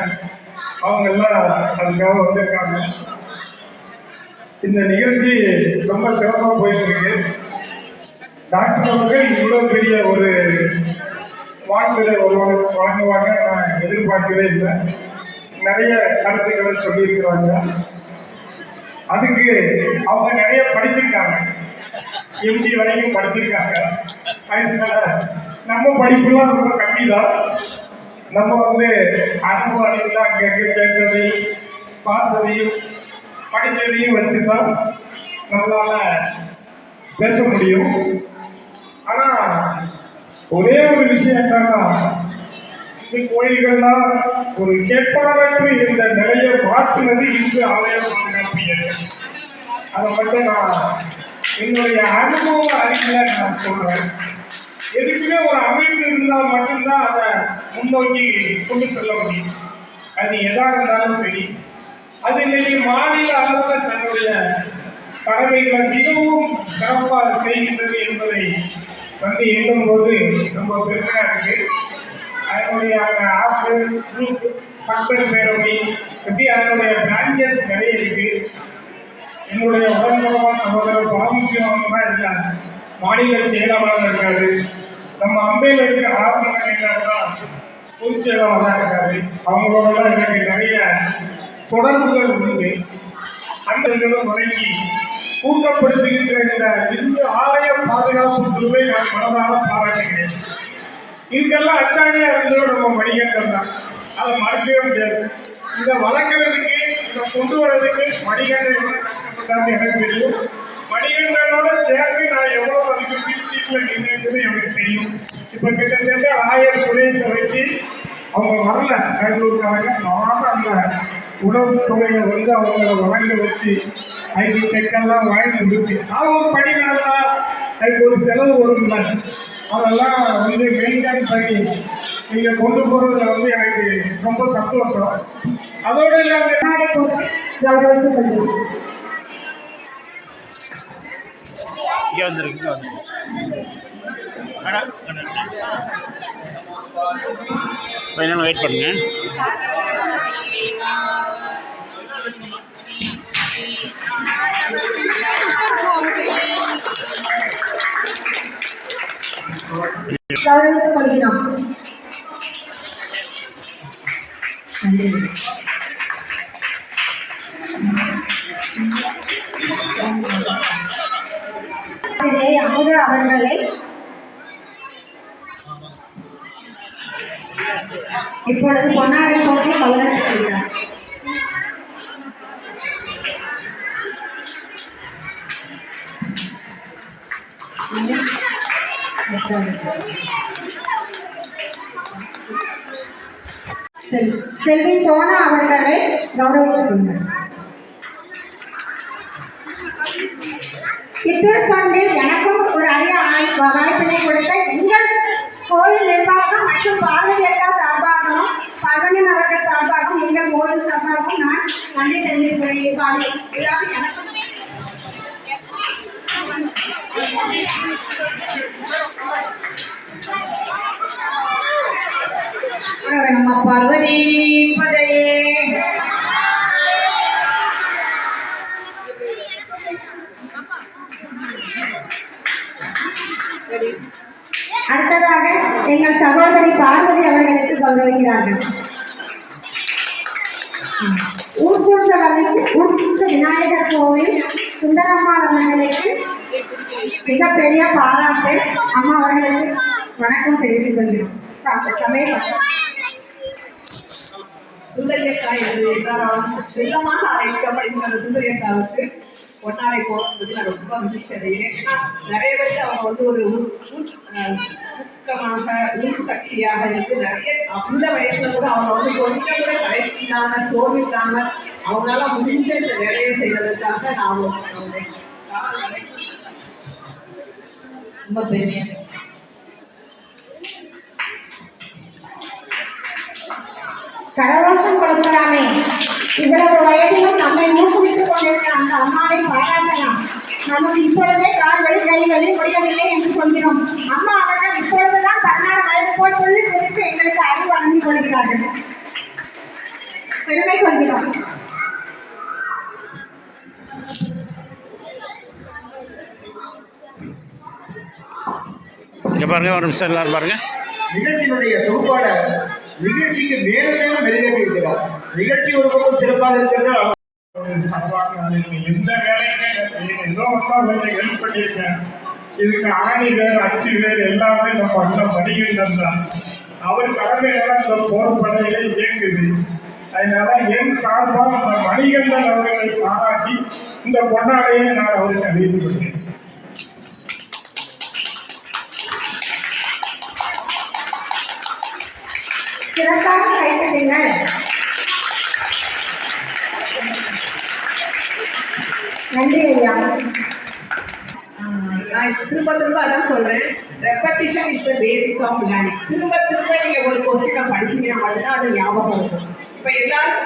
[SPEAKER 2] அவங்க எல்லாம் அதுக்காக வந்திருக்காங்க. இந்த நிகழ்ச்சி ரொம்ப சிறப்பாக போயிட்டு இருக்கு. டாக்டர் அவர்கள் இவ்வளோ பெரிய ஒரு வாழ்த்துறை வழங்குவாங்க நான் எதிர்பார்க்கவே இல்லை. நிறைய கருத்துக்களை சொல்லியிருக்கிறாங்க. அதுக்கு அவங்க நிறைய படிச்சிருக்காங்க, MD வரைக்கும் படிச்சிருக்காங்க. அதனால நம்ம படிப்புலாம் ரொம்ப கம்மி தான். நம்ம வந்து அனுபவ அறிவுலாம் அங்கங்கே கேட்டதையும் பார்த்ததையும் படித்ததையும் வச்சுதான் நம்மளால பேச முடியும். ஆனால் ஒரே ஒரு விஷயம் என்னன்னா, இந்த கோயில்கள்லாம் ஒரு கேட்பாரற்று இந்த நிலையை மாற்றினது இந்து ஆலய பாதுகாப்பு இயக்கம். அதை மட்டும் நான் என்னுடைய அனுபவ அறிவில நான் சொல்றேன். எதுக்குமே ஒரு அமைப்பு இருந்தால் மட்டும்தான் அதை முன்னோக்கி கொண்டு செல்ல முடியும். அது எதா இருந்தாலும் சரி. அது இன்னைக்கு மாநில அளவில் தன்னுடைய கடமைகளை மிகவும் சிறப்பாக செய்கின்றது என்பதை வந்து எண்ணும் போது ரொம்ப பெருமையா இருக்கு. அதனுடைய அந்த ஆப்பு குரூப் பக்தர் பேரவை எப்படி அதனுடைய பிரான்ச்சஸ் நிறைய இருக்கு. என்னுடைய உடன்படமா சகோதரர் பரமசிவம் தான் இருக்காங்க, மாநில செயலாளராக இருக்காரு. நம்ம அம்பையில் இருக்கிற ஆர்வம் தான் பொதுச் செயலாளராக இருக்காரு. அவங்களோடலாம் எனக்கு நிறைய தொடர்புகள் உண்டு. அந்தங்களும் வழங்கி ஊக்கப்படுத்துகின்ற இந்த இந்து ஆலய பாதுகாப்பு குழுவை நான் மனதார பாராட்டுகிறேன். இதுக்கெல்லாம் அச்சாணியா இருந்தவர் நம்ம மணிகண்டன் தான், அதை மறக்கவே முடியாது. இதை வளர்க்கறதுக்கு, இதை கொண்டு வர்றதுக்கு மணிகண்டன் எவ்வளவு கஷ்டப்பட்டான்னு எனக்கு தெரியும். மணிகண்டனோட சேர்ந்து நான் எவ்வளவு அதுக்கு பின்சீட்ல நின்றுன்றது எனக்கு தெரியும். இப்ப கிட்டத்தட்ட ராயர் சுரேஷை வச்சு அவங்க வரல பெங்களூருக்காரங்க, நானும் அந்த உணவு தொகையை அவங்கள வழங்க வச்சு ஐடி செக்கெல்லாம் வாங்கி கொடுத்து அவங்க பணி நடந்தா அதுக்கு ஒரு செலவு வரும்ல, அதெல்லாம் மெயின்டைன் பண்ணி நீங்க கொண்டு போறதுல எனக்கு ரொம்ப சந்தோஷம். அதோட
[SPEAKER 6] இங்கே வந்துருக்கு பதினாலு வெயிட் பண்ணுங்க.
[SPEAKER 3] கௌரவித்துக் கொள்கிறோம். அமுதா அவர்களை இப்பொழுது பொன்னாடை போட்டி கௌரவித்துக் கொள்கிறார். செல்வி சோனா அவர்களை கௌரவித்துக் கொண்டார். இத்திருத்தொண்டில் எனக்கும் ஒரு அரிய வாய்ப்பினை கொடுத்த எங்கள் கோயில் நிர்வாகம் மற்றும் பார்வதி அக்கா சார்பாகவும் பல்வனன் அவர்கள் சார்பாகவும் எங்கள் கோயில் சார்பாகவும் நான் நன்றி தெரிவித்துக் கொள்கிறேன். எனக்கும் நம்ம பார்வதி பதையே. அடுத்ததாக எங்கள் சகோதரி பார்வதி அவர்களுக்கு கௌரவிக்கிறார்கள். ஊர்சூர் விநாயகர் கோவில் சுந்தரம்மாள் அவர்களுக்கு மிகப்பெரிய பாராட்டு. அம்மா அவர்களுக்கு வணக்கம் தெரிவித்துக் கொள்கிறோம்.
[SPEAKER 10] சுந்தரியக்கா என்று எல்லாராலும் செல்லமாக அழைக்கப்படுகிற அந்த சுந்தரியக்காவுக்கு பொன்னாடை போகிறது நான் ரொம்ப மகிழ்ச்சி அடைகிறேன். ஏன்னா நிறைய பேருக்கு அவங்க ஒரு ஊக்கமாக உள் சக்தியாக இருக்கு. நிறைய அந்த வயசுல கூட அவங்க கொஞ்சம் கூட கலைப்பில்லாம சோர்வில்லாம அவங்களால முடிஞ்ச இந்த வேலையை செய்வதற்காக நான் ரொம்ப பெருமையா
[SPEAKER 3] கரகோஷம் கொடுக்கலாமே, இவ்வளவு வயதிலும் நம்மை ஊக்குவித்துக் கொண்டிருக்கிற அந்த அம்மாவை பாராட்டலாம். நமக்கு இப்பொழுதே கால் வலி கை வலி முடியவில்லை என்று சொல்கிறோம். அம்மா அவர்கள் இப்பொழுதுதான் 16 வயது போல் சொல்லி குறித்து எங்களுக்கு அறிவு வழங்கிக் கொள்கிறார்கள். பெருமை கொள்கிறோம்.
[SPEAKER 6] பாருங்க, ஒரு நிமிஷம் எல்லாரும் பாருங்க.
[SPEAKER 2] நிகழ்ச்சியினுடைய தொகுப்பாளர் நிகழ்ச்சிக்கு மேலும் மேலும் மெருகேற்றி இருக்கிறார். நிகழ்ச்சி ஒரு பக்கம் சிறப்பாக இருக்கிறது. எந்த வேலையுமே ஏதோ கொஞ்சம் ஹெல்ப் பண்ணியிருக்கேன். இதுக்கு ஆணி வேறு அச்சு வேறு எல்லாமே நம்ம அண்ணன் மணிகண்டன் தான். அவர் தலைமையில இந்த போர்படையிலே இயங்குது. அதனால என் சார்பாக அந்த மணிகண்டன் அவர்களை பாராட்டி இந்த பொன்னாடையை நான் அவருக்கு அறிவித்து கொண்டேன்.
[SPEAKER 3] சிறப்பாக கைப்பற்றுங்கள். நன்றி ஐயா.
[SPEAKER 10] நான் திரும்ப அதான் சொல்றேன், repetition is the basis of learning. திரும்ப நீங்க ஒரு கொஸ்டினை படிச்சீங்கன்னா மட்டும்தான் அது ஞாபகம் இருக்கும். இப்ப எல்லாரும்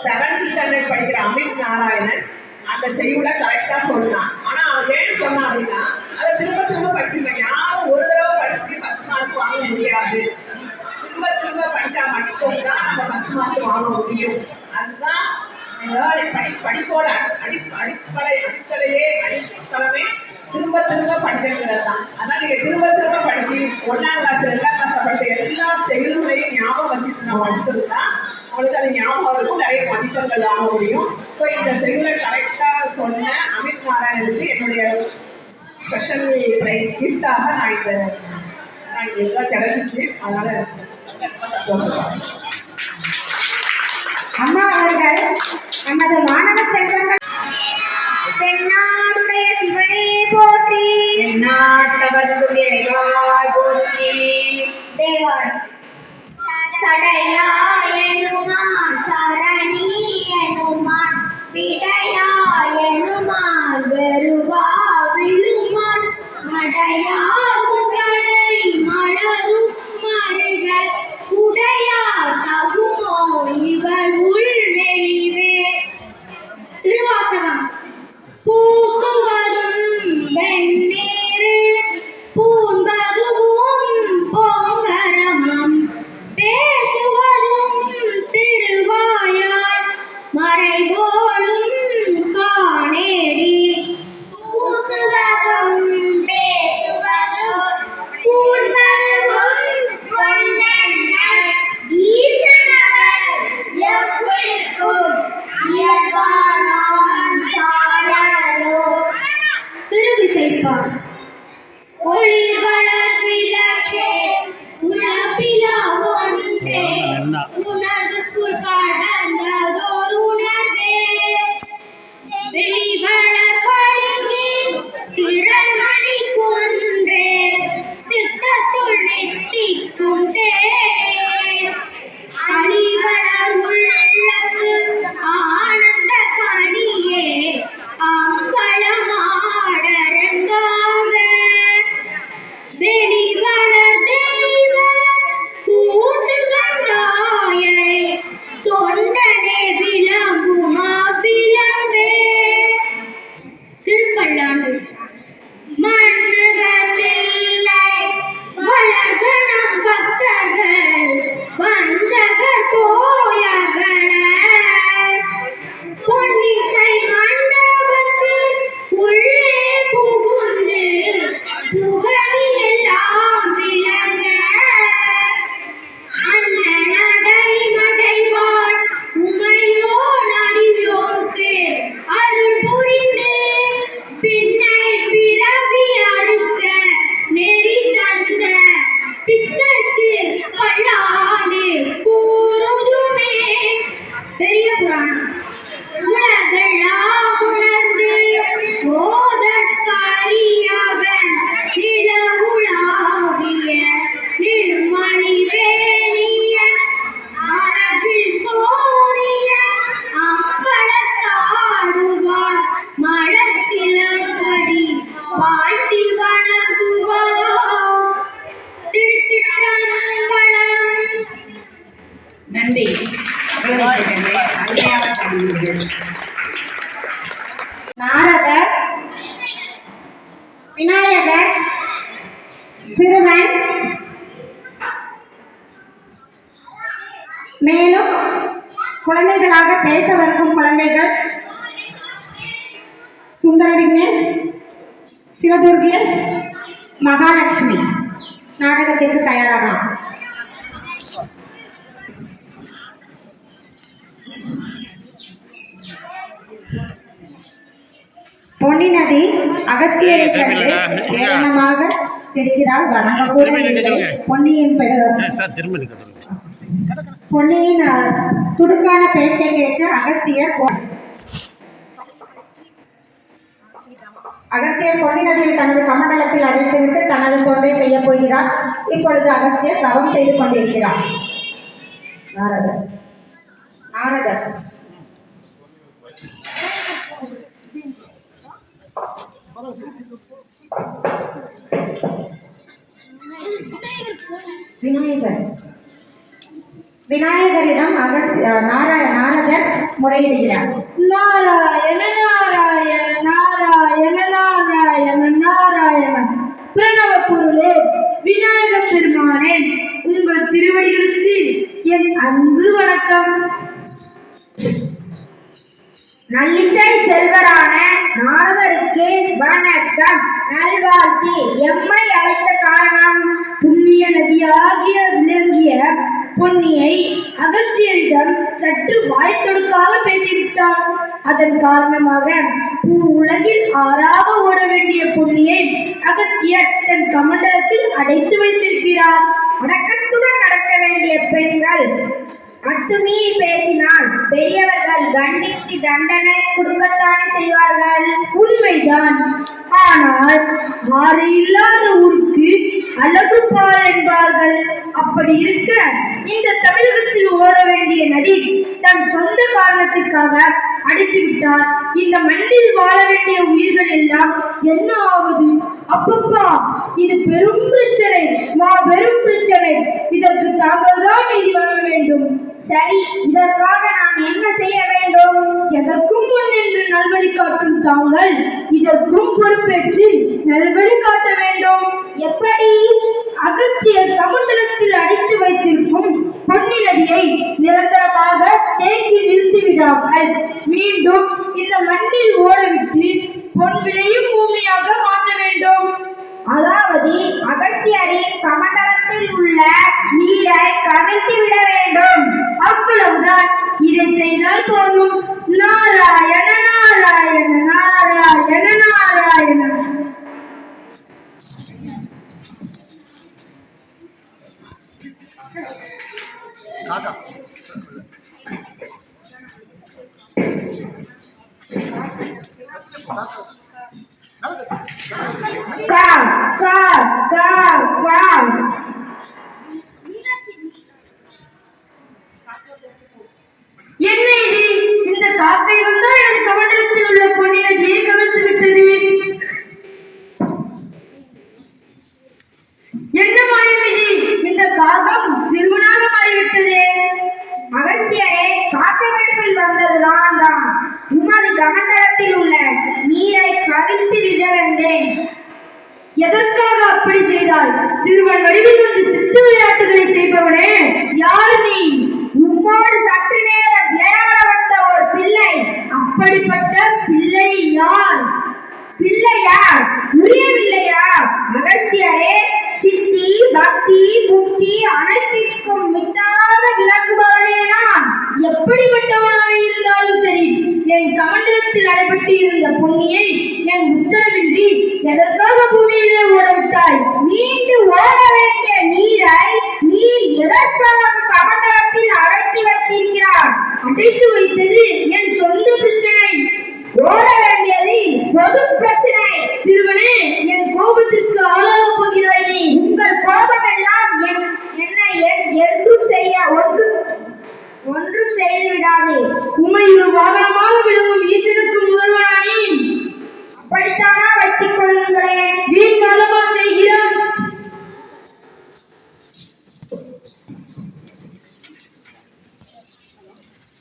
[SPEAKER 10] 7th ஸ்டாண்டர்ட் படிக்கிற அமித் நாராயணன் அந்த செய்யுளை கரெக்டா சொன்னான். ஆனா அவன் ஏன்னு சொன்னான் அப்படின்னா அதை திரும்ப படிச்சிருக்கேன். யாரும் ஒரு தடவை படிச்சு ஃபர்ஸ்ட் மார்க் வாங்க முடியாது. திரும்ப படிச்சா மட்டும்தான் நம்ம ஃபர்ஸ்ட் மார்க் வாங்க முடியும். அதுதான் படிப்போட அடித்தளமே திரும்ப படிக்கிறது தான். அதனால நீங்க திரும்ப படிச்சு 1ஆம் கிளாஸ் 2ஆம் கிளாஸ் படிச்ச எல்லா செயல்முறையும் ஞாபகம் வச்சுட்டு நம்ம அடுத்தது தான் அவனுக்கு அது ஞாபகம் இருக்கும், நிறைய மதிப்பெண்கள் வாங்க முடியும். ஸோ இந்த செல்லை கரெக்டாக சொன்ன அமித் நாராயணனுக்கு என்னுடைய ஸ்பெஷல் ப்ரைஸ் கிஃப்டாக நான் இதெல்லாம் கிடைச்சிச்சு. அதனால ரொம்ப சந்தோஷம்.
[SPEAKER 3] அம்மா அவர்கள் நமது மாணவ செல்வங்கள்
[SPEAKER 7] தென்னாடுடைய சிவனே போற்றி,
[SPEAKER 3] நாட்டவர்க்கு இறைவாய் போற்றி.
[SPEAKER 7] தேவார் சடையா எனுமான் சரணி எனுமான் விடையா எனுமான் வெறுவா விழுமான் மடையா புகழை மலரும் மருகள் உடையா தகுமோ இவள் உள் நெய்வே. திருவாசகம். பூசுவதும் வெண்ணீரு பூண்பதுவும் பொங்கரமம் பேசுவதும் திருவாயால் மறைபோலும் காணேடி. பூசுவதும் பேசுவதும் பூண்பதுவும் பொன்னெண்ணல் ஈசனவர் எவ்விற்கும் இயல்பானான் சாடலோ. திருவிசைப்பார். ஒளிர் வளர் விளக்கே உணர்விலா ஒன்றே உணர்வு சுள் கடந்ததோர் உணர்வே. வெளிவளர் படுகின் திறன்மணி குன்றே சித்தத்துள் நித்திக்கும் தேனே. அழிவளர் உள்ளத்து ஆனந்த கனியே அம்பலமாடரங்காக. வெளிவளர் தெய்வ கூத்துகந்தாயை தொண்டனே விளம்புமா விளம்பே. திருப்பல்லாண்டு. மண்ணுகத்தில்லை வளர்கணம் பக்தர்கள் வஞ்சகர் போயகல பொன்னிசை மண்டபத்தில் உள்ளே புகுந்து புகழி எல்லாம் விளங்க. அண்ணனடை மடைவாள் உமையோ நடியோர்க்கு அருள் புரிந்து பின்னை பிறவி அறுக்க நெறி தந்த பித்தர்க்கு பல்லாண்டு கூறுதுமே. பெரிய புராணம். உலகெல்லாம் உணர்ந்து ஓதற்கரியவன் நிலவுலாவிய நிர்மலிவேணியன் அழகில் சோதியன் அம்பலத்தாடுவான் மலர் சிலம்படி வாழ்த்தி வணங்குவான். திருச்சிற்றம்பலம்.
[SPEAKER 10] நன்றி.
[SPEAKER 3] நாரதர், விநாயகர், சிறுவன், மேலும் குழந்தைகளாக பேச வரும் குழந்தைகள் சுந்தர விக்னேஷ், சிவதுர்கேஷ், மகாலட்சுமி நாடகத்திற்கு தயாராகலாம். பொன்னி நதி அகத்தியரை கண்டு ஏளனமாக சிரிக்கிறாள். வணங்க கூட இல்லை. பொன்னியின் பொன்னியின் துடுக்கான பேச்சை கேட்டு அகத்தியர் பொன்னி நதியை தனது கமண்டலத்தில் அடைத்துவிட்டு தனது தொண்டை செய்ய போகிறார். இப்பொழுது அகஸ்தியர் தவம் செய்து கொண்டிருக்கிறார். நாரதர் விநாயகரிடம் நாரதர் முறையிடுகிறார்.
[SPEAKER 7] நாராயண நாராயண நாராயண நாராயண நாராயண. பிரணவ பொருளே விநாயக பெருமானே, உங்கள் திருவடிகளுக்கு என் அன்பு வணக்கம். நல்லிசை செல்வரான நாரதருக்கு வணக்கம் நல்வாழ்த்தி. எம்மை அழைத்த காரணம் புண்ணிய நதியாகிய விளங்கிய பொன்னியை அகஸ்தியரிடம் சற்று வாய் தொடுக்காக பேசிவிட்டார். அதன் காரணமாக பூ உலகில் ஆறாக ஓட வேண்டிய பொன்னியை அகஸ்தியர் தன் கமண்டலத்தில் அடைத்து வைத்திருக்கிறார்.
[SPEAKER 3] அடக்கத்துடன் நடக்க வேண்டிய பெண்கள் அத்துமீறி பேசினால் பெரியவர்கள் கண்டித்து தண்டனை கொடுக்கத்தானே செய்வார்கள்.
[SPEAKER 7] உண்மைதான். ஆனால் ஆறு இல்லாத ஊருக்கு அழகு பால் என்பார்கள். அப்படி இருக்க இந்த தமிழகத்தில் ஓட வேண்டிய நதி தன் சொந்த காரணத்திற்காக அடைத்து விட்டார். இந்த மண்ணில் வாழ வேண்டிய உயிர்கள் எல்லாம் என்ன ஆவது? அப்பப்பா, இது பெரும் பிரச்சனை, மாபெரும் பிரச்சனை. இதற்கு தாங்கள் தான் நீதி வழங்க வேண்டும்.
[SPEAKER 3] சரி, இதற்காக நான் என்ன செய்ய வேண்டும்?
[SPEAKER 7] எதற்கும் முன் என்று நல்வழி காட்டும் தாங்கள் இதற்கும் பொறுப்பேற்று நல்வழி காட்ட வேண்டும்.
[SPEAKER 3] எப்படி?
[SPEAKER 7] அகஸ்தியர் கமண்டலத்தில் அடைத்து வைத்திருக்கும் பொன்னி நதியை நிரந்தரமாக தேக்கி நிறுத்திவிடாமல் மீண்டும் இந்த மண்ணில் ஓடவிட்டு பொன் விளையும் பூமியாக மாற்ற வேண்டும்.
[SPEAKER 3] அதாவது அகஸ்தியரின் கமண்டலத்தில் உள்ள நீரை கவிழ்த்து விட வேண்டும்.
[SPEAKER 7] அவ்வளவுதான். இதை செய்தால் போதும். நாராயண நாராயண நாராயண நாராயண.
[SPEAKER 3] கா கா கா கா.
[SPEAKER 7] என்ன இது? இந்த காக்கை வந்தா எனது கமண்டலத்தில் உள்ள பொன்னி நதியை கவிழ்த்து விட்டது. என்ன மாயம் இது? இந்த காகம் சிறுவனாக மாறிவிட்டதே.
[SPEAKER 3] அகஸ்தியரே, காக்க வேடுவில் வந்தது நான் தான். உமது கமண்டலத்தில் உள்ள நீரை கவிழ்த்து விட வந்தேன்.
[SPEAKER 7] எதற்காக அப்படி செய்தால்? சிறுவன் வடிவில் வந்து சித்து விளையாட்டுகளை செய்பவனே, யார் நீ?
[SPEAKER 3] உம்மோடு சற்று நேரம் விளையாட வந்த ஒரு பிள்ளை.
[SPEAKER 7] அப்படிப்பட்ட பிள்ளை யார்?
[SPEAKER 3] பிள்ளையா? புரியவில்லையா? அகஸ்தியரே, சித்தி பக்தி முக்தி அனைத்திற்கும் மிட்டாக விளக்குபவனே நான்.
[SPEAKER 7] எப்படிப்பட்டவனாக இருந்தாலும் சரி, என் கமண்டலத்தில் அடைபட்டு இருந்த பொன்னியை என் உத்தரவின்றி எதற்காக பூமியிலே ஓடவிட்டாய்?
[SPEAKER 3] நீண்டு ஓட வேண்டிய நீரை நீர் எதற்காக கமண்டலத்தில் அடைத்து வைத்திருக்கிறார்?
[SPEAKER 7] அடைத்து வைத்தது என் சொந்த பிரச்சனை.
[SPEAKER 3] ஓட வேண்டியது பொது பிரச்சனை.
[SPEAKER 7] சிறுவனே, என் கோபத்திற்கு ஆளாக போகிறாய் நீ.
[SPEAKER 3] உங்கள் கோபமெல்லாம் என்னை ஒன்றும் செய்து விடாது.
[SPEAKER 7] உம்மை ஒரு வாகனமாக விளங்கும் ஈசனுக்கு முதல்வனா நீ?
[SPEAKER 3] அப்படித்தானா வைத்துக் கொள்ளுங்களேன்.
[SPEAKER 7] வீண் காலமா செய்கிறான்.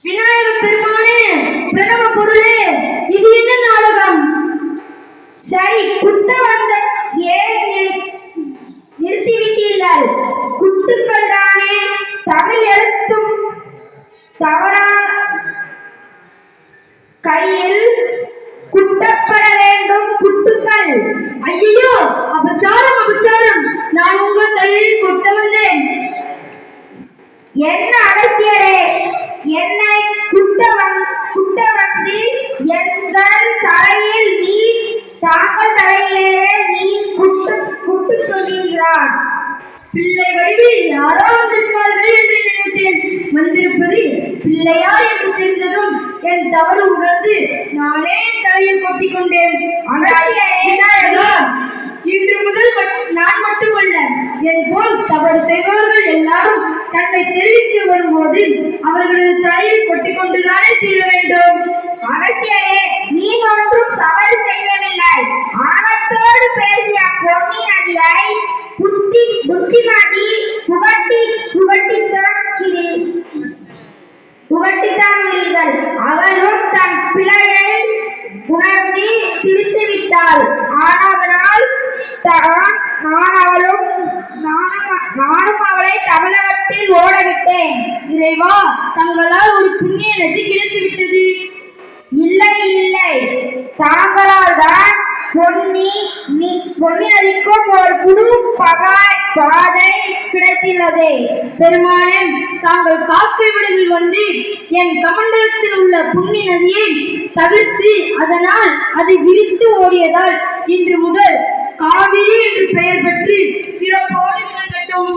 [SPEAKER 7] விநாயக பெருமானே, பிரணவ பொருளே, இது என்ன நாடகம்?
[SPEAKER 3] சரி, குட்ட வந்த ஏன் நிறுத்திவிட்டீர்கள்? குட்டுக்கள் தானே. தமிழ் எழுத்தும் தவறா கையில் குட்டப்பட வேண்டும். குட்டுக்கள்.
[SPEAKER 7] ஐயோ, அபச்சாரம் அபச்சாரம். நான் உங்கள் தலையில் கொட்ட வந்தேன்.
[SPEAKER 3] என்ன அகஸ்தியரே, என்னை குட்ட வந்து எங்கள் தலையில் நீ தாங்கள் தலையிலே நீ குட்டு சொல்கிறார்.
[SPEAKER 7] பிள்ளை வடிவில் யாரோ வந்திருக்கார்கள் என்று நினைத்தேன். வந்திருப்பது பிள்ளையார் என்று தெரிந்ததும் என் தவறு உணர்ந்து நானே தலையில் கொட்டிக் கொண்டேன். இன்று முதல் நான் மட்டுமல்ல, என் போல் தவறு செய்பவர்கள் எல்லாரும் தன்னை தெரிவித்து வரும்போது அவர்களது தலையில் கொட்டிக் கொண்டுதானே தீர வேண்டும்.
[SPEAKER 3] அகஸ்தியரே, நீ ஒன்றும் தவறு செய்யவில்லை. ஆணத்தோடு பேசிய பொன்னி நதியை புத்திமதி புகட்டித்தான் உள்ளீர்கள். அவளும் தன் பிழையை உணர்ந்து திருத்தி விட்டாள். ஆனதனால் நானும் அவளை தமிழகத்தில் ஓடவிட்டேன்.
[SPEAKER 7] இறைவா, தங்களால் ஒரு புண்ணிய நதி கிடைத்து விட்டது.
[SPEAKER 3] இல்லை, தாங்களால் தான் பொன்னி அளிக்கும் ஒரு புது பாதை கிடைத்துள்ளது.
[SPEAKER 7] பெருமானே, தாங்கள் காக்கை விடுவில் வந்து என் கமண்டலத்தில் உள்ள புண்ணி நதியை தவிர்த்து அதனால் அது விரித்து ஓடியதால் இன்று முதல் காவிரி என்று பெயர் பெற்று சிறப்போடு விளங்கட்டும்.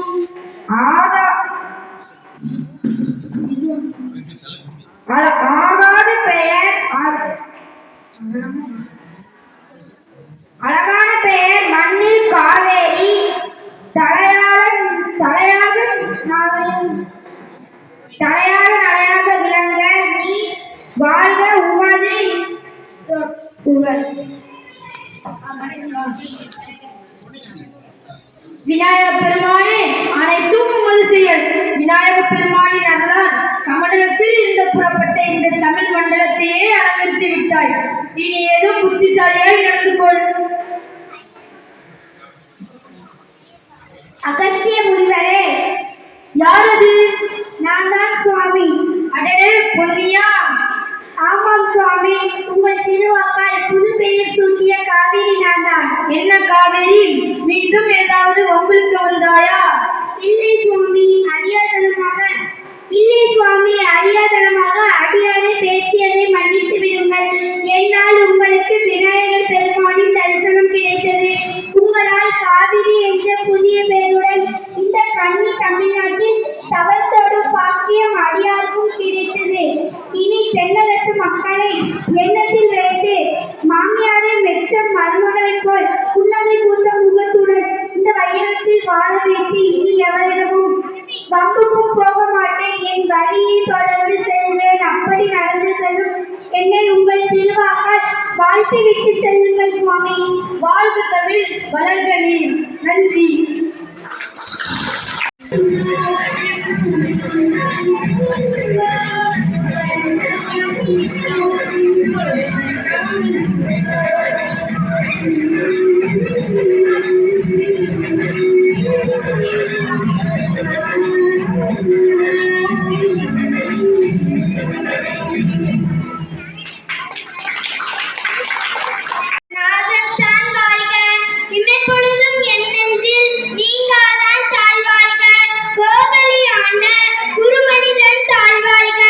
[SPEAKER 3] அழகான பெயர் மண்ணில் காவேரி தலையாக நடையாக விளங்க நீ வாழ்க உமது
[SPEAKER 7] விநாயக பெருமானே, அனைத்தும் உமது செயல். விநாயக பெருமானின் அருளால் கமண்டலத்தில் இருந்து புறப்பட்ட இந்த தமிழ் மண்டலத்தையே அலங்கரித்து விட்டாய். இனி ஏதோ புத்திசாலியாய் நடந்து கொள்.
[SPEAKER 3] அகஸ்திய முனிவரே,
[SPEAKER 7] யார் அது?
[SPEAKER 3] நான் தான் சுவாமி.
[SPEAKER 7] அடடே பொன்னியா!
[SPEAKER 3] ஆமாம் சுவாமி, உங்கள் திருவாக்கால் புது பெயர் சூட்டிய காவேரி நான் தான்.
[SPEAKER 7] என்ன காவேரி, மீண்டும் ஏதாவது உங்களுக்கு வந்தாயா?
[SPEAKER 3] இல்லை சுவாமி, அறியாதனமாக அடியாரை பேசியதை மன்னித்து விடுங்கள். என்னால் உங்களுக்கு விநாயகர் பெருமானின் தரிசனம் கிடைத்தது. உங்களால் காவிரி என்ற புதிய பெயருடன் இந்த கன்னி தமிழ்நாட்டில் தவத்தோடும் பாக்கியம் அடியாருக்கும் கிடைத்தது. இனி தென்னகத்து மக்களை எண்ணத்தில் வைத்து மாமியாரை மெச்சம் மருமகளைப் போல் புன்னகை பூத்த முகத்துடன் இந்த வைரத்தில் வாழ வைத்து இனி எவரிடமும் வம்புக்கும் போக மாட்டேன். என் வழியை தொடர்ந்து செல்வேன். அப்படி நடந்து செல்லும் என்னை உங்கள் திருவாக்கால் வாழ்த்து விட்டு செல்லுங்கள் சுவாமி.
[SPEAKER 7] வாழ்க தமிழ், வளர்க நீர். நன்றி. நாகத்தான் வாழ்க, இமைப்பொழுதும் என் நெஞ்சில் நீங்காதான் தாழ்வாழ்க. கோகலி ஆண்ட குருமனிதன் தாழ்வாழ்க,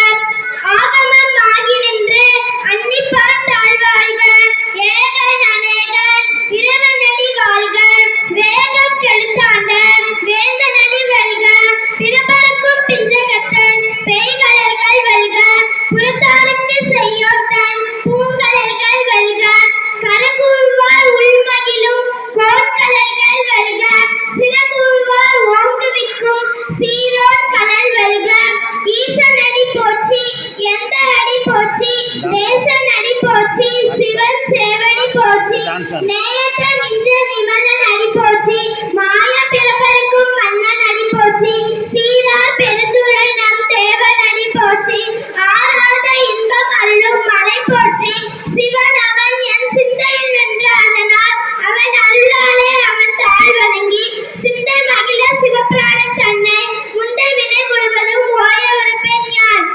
[SPEAKER 7] ஆகமம் ஆகி நின்று அன்னிப்பார் தாழ்வாழ்க. ஏகன் அநேகன் இறைவனடி வாழ்க, வேகம் கெடுத்தாண்ட வேந்தனடி வெல்க. பிறப்பருக்கும் பிஞ்சகத்தன் பேய்கழல்கள் வெல்க, புறத்தாருக்கு செய்யோத்தன் பூங்கழல்கள் வெல்க. கரகூழ்வார் உள்மகிழும் கோட்கழல்கள் வெல்க, சிறகூழ்வார் ஓங்குவிக்கும் சீரோர் கழல் வெல்க. ஈசனடி போற்றி, எந்த அடி போற்றி, தேசன் அடி போற்றி, சிவன் சேவடி போற்றி, நேயத்த நின்ற நிமலன் அடி போற்றி, மாய பிறப்பருக்கும் மன்னன் அடி போற்றி, சீரார் பெருந்துரை நம் தேவன் அடி போற்றி, ஆராத இன்பம் அருளும் மலை போற்றி. சிவன் அவன் என் சிந்தையில் நின்ற அதனால் அவன் அருளாலே அவன் தாழ் வணங்கி சிந்தை மகிழ சிவபிராணம் தன்னை முந்தை வினை முழுவதும் ஓய உரைப்பேன் யான்.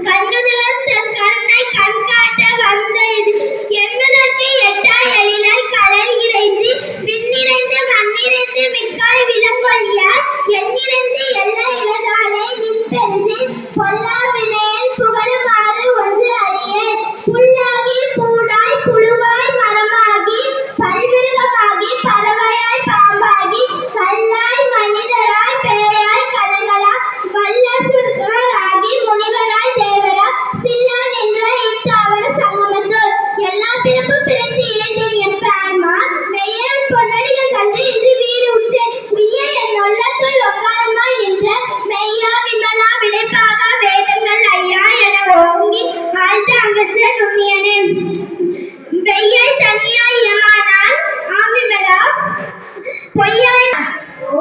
[SPEAKER 7] கண்ணுதலும் தன் கருணை கண்காட்ட வந்த இது எண்ணுதற்கு எட்டா எழிலாய் கடல் இறைஞ்சி விண்ணிறைந்து மண்ணிறைந்து மிக்காய் விளங்கொழியார் எண்ணிறைந்து எல்லா இளதானே நின் பெருஞ்சு பொல்லா வினையன் புகழுமாறு ஒன்று அறியேன். புல்லாகி பூடாய் புழுவாய் மரமாகி பல்விருகமாகி பறவையாய் பாம்பாகி கல்லாய் மனிதராய் பேயாய் கரங்களா வல்லசுரராகி முனிவராய் தேவரா சில்லா நின்ற இத்தாவர சங்கமத்தோர் எல்லா பிறப்பும் பிறந்து இழைந்தேன் எம்பார்மா மெய்யன் பொன்னடிகள் கண்டு இன்று வீடு உற்றேன். உய்ய என் உள்ளத்துள் ஒக்காரமாய் நின்ற மெய்யா விமலா விளைப்பாக வேதங்கள் ஐயா என ஓங்கி ஆழ்ந்த அகற்ற நுண்ணியனே. வெய்யாய் தனியாய் யமானான் ஆமிமலா பொய்யாய்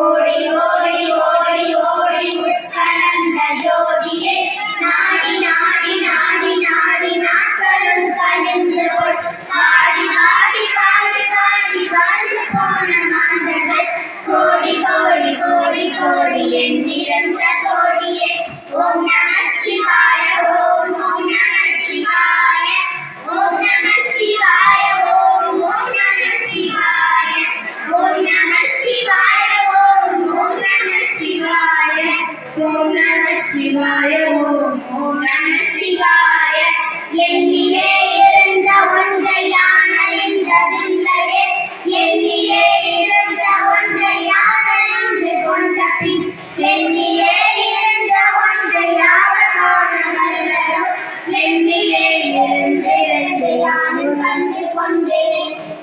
[SPEAKER 7] ஓடி ஓடி ஓடி ஓடி உட்கலந்த ஜோதியே நாடி நாடி நாடி நாடி நாட்களும் கழிந்து போய் ஆடி ஆடி வாழ்ந்து வாழ்ந்து வாழ்ந்து போன மாந்தர்கள் கோடி கோடி கோடி கோடி எண்ணிறந்த கோடியே. ஓம் நம சிவாய, ஓம் ஓம் நம சிவாய, ஓம் நம சிவாய, ஓம் ஓம் நம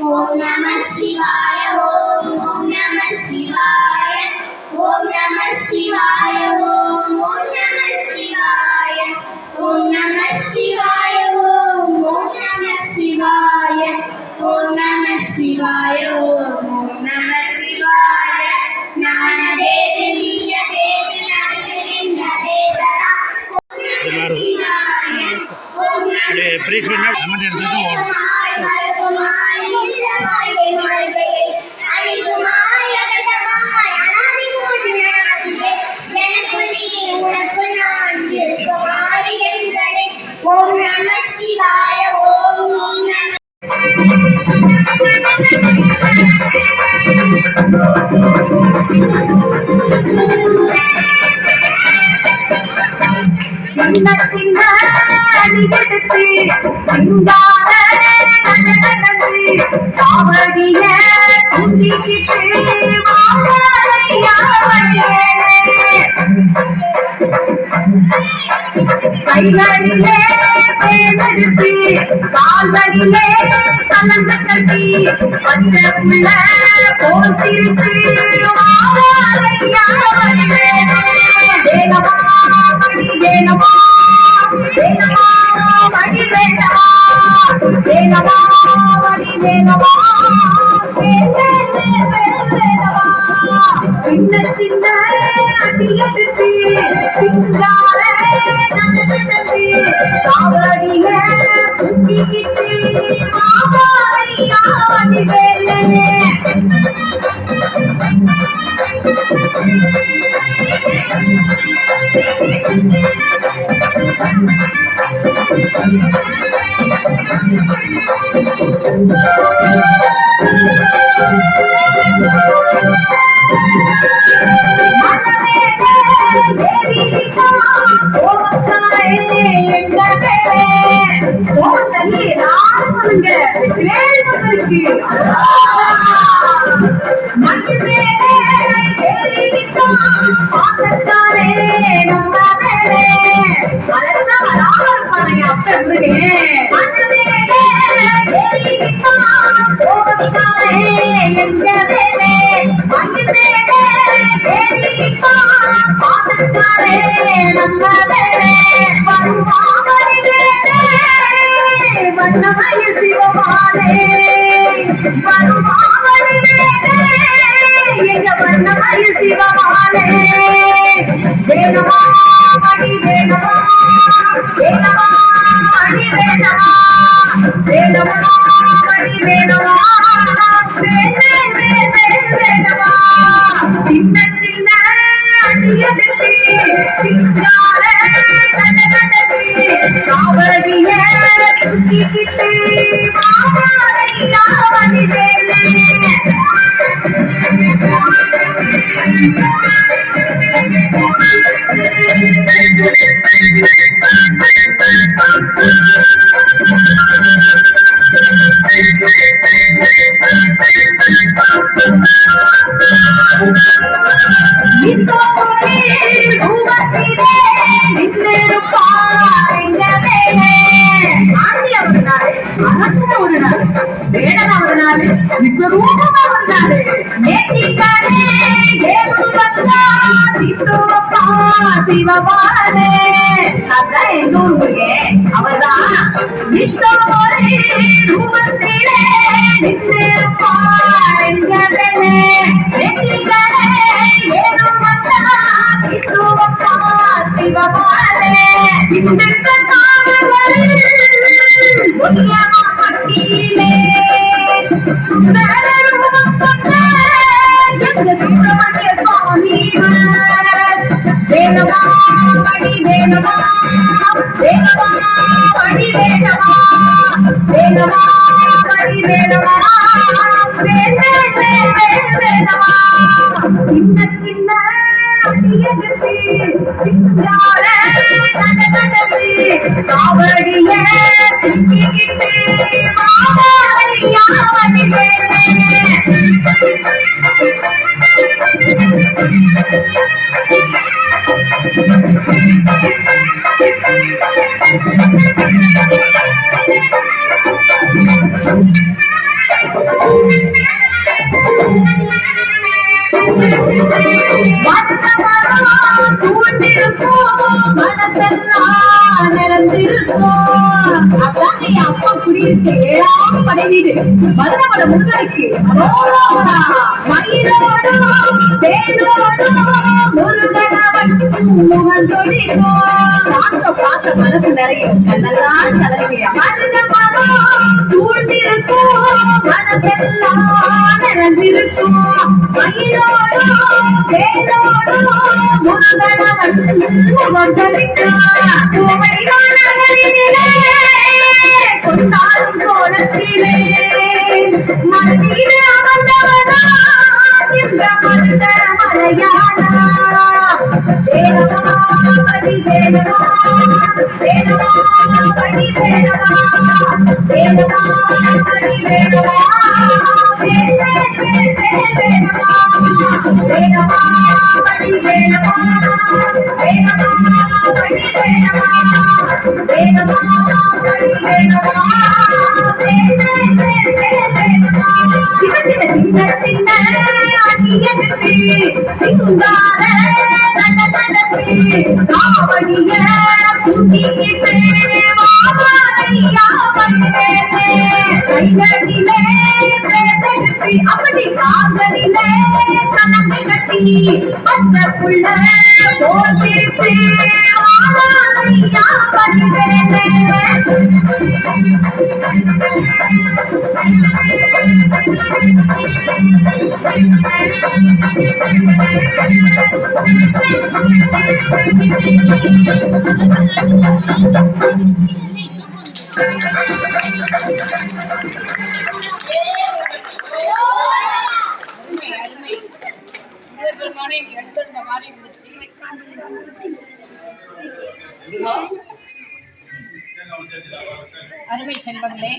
[SPEAKER 7] ஓம் நம சிவாய ஓம் ஓம் நம சிவாய ஓம் நம சிவாய ஓம் ஓம் நம சிவாய ஓம் நம சிவாய ஓம் ஓம் நம சிவாய ஓம் நம சிவாய ஓம் ஓம் நம சிவாய ஞான தேவி நீய தேவி நடிகின்ற தேவரா ஓம் நம சிவாய
[SPEAKER 6] ப்ரீஸ் பண்ண கமெண்ட் எடுத்துட்டு ஓடும்
[SPEAKER 7] ஓம் நம சிவாய ஓம் ஓம் நம
[SPEAKER 3] சின்ன சின்ன அடியெடுத்து சிங்கார நடந்து காவடிய தூக்கிக்கிட்டு வாழையா கைகளிலே பேரெடுத்து கால்களிலே கலந்து கட்டி பச்சை புள்ள போல் சிரித்து வாழையா வேணவா மணி வேணவா வேணவா மணி வேணவா வேணவா மணி வேணவா வேணவா சின்ன சின்ன அடியெடுத்து சிங்கார நடந்து காவடிய தூக்கிக்கிட்டு ஆடி வேலை வண்ணமய சிவமாலே எங்க வண்ணமய சிவமாலே வேணவா மணி வேணவா வேணவா மணி வேணவா வேணவா மணி வேணவா வேணவா சின்ன சின்ன அடியெடுத்து சிங்கார காவடிய தூக்கிக்கிட்டு மணி வேலை விஸ்வரூபமா வந்தாரு நேத்திக்காரே ஏழு வருஷம் சித்துவப்பா சிவபாலே அதான் எங்க ஊருக்கு அவர்தான் நித்தோரே ரூபத்திலே நித்திருப்பாருங்கதே நேத்திக்காரே ஏழு வருஷம் சித்துவப்பா சிவபாலே இந்த காவலில் ஒன்னியமா கட்டியிலே சுந்தர ரூபம் கொண்ட எங்க சுப்பிரமணிய சுவாமி வேலவா மணி வேலவா வேலவா மணி வேலவா வேலவா மணி வேலவா வேலவா சின்ன சின்ன அடியெடுத்து சிங்கார நடந்து காவடிய தூக்கிக்கிட்டு மணி வேலை இங்கே 7ஆம் படை வீடு மதுரமட முருகனுக்கு மயிலோடும் தேனோடும் முருகனவன் முகம் தொடிக்கும் பார்க்க மனசு நிறையும் கண்ணெல்லாம் கலங்கிய மருதமரம் சூழ்ந்திருக்கும் மனசெல்லாம் நிறைந்திருக்கும் மயிலோடும் தேனோடும் முருகனவன் முகம் தொடிக்கும் கொண்டாடும் கோலத்திலே மனதில் அமர்ந்தவனா இந்த மனித மலையானா வேலவா படி வேலவா வேலவா படி வேலவா வேலவா படி வேலவா வேலவா படி வேலவா வேலவா படி வேலவா வேலவா படி வேலவா சின்ன சின்ன அடியனுக்கு சிங்கார நடனத்து காவடிய குண்டிக்கிட்டு மாமாரையா வந்தேனே கைகளிலே வேதெடுத்து அப்படி கால்களிலே சலங்கை கட்டி பச்சைக்குள்ள போர் சிரிச்சு மாமாரையா வந்தேனே
[SPEAKER 10] அருமை செல்வங்களே,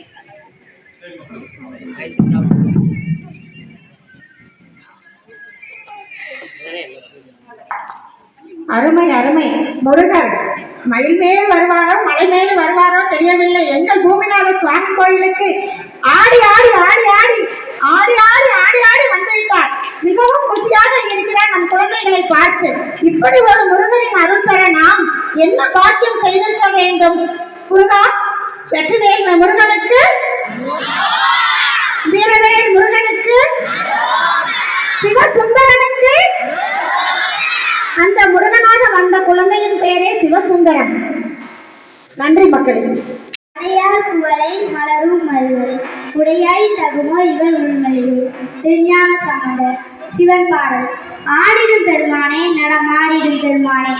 [SPEAKER 3] அருமை அருமை. முருகன் மயில் மேல் வருவாரோ மலை மேல் வருவாரோ தெரியவில்லை. எங்கள் பூமிநாத சுவாமி கோயிலுக்கு ஆடி ஆடி ஆடி ஆடி ஆடி ஆடி ஆடி ஆடி வந்துவிட்டார். மிகவும் குஷியாக இருக்கிறார் நம் குழந்தைகளை பார்த்து. இப்படி ஒரு முருகனின் அருள் பெற நாம் என்ன பாக்கியம் செய்திருக்க வேண்டும்? முருகா, வெற்றிவேல் முருகனுக்கு, வீரவேல் முருகனுக்கு, சிவசுந்தரனுக்கு. அந்த முருகனாக வந்த குழந்தையின் பெயரே சிவசுந்தரன். நன்றி மக்களே.
[SPEAKER 7] அடையார் குவளை மலரும் மருவரை உடையாய் தகுமோ இவன் உள்மொழிவு. திருஞான சம்பந்தர். சிவன் பாடல். ஆடிடும் பெருமானே நடமாடிடும் பெருமானே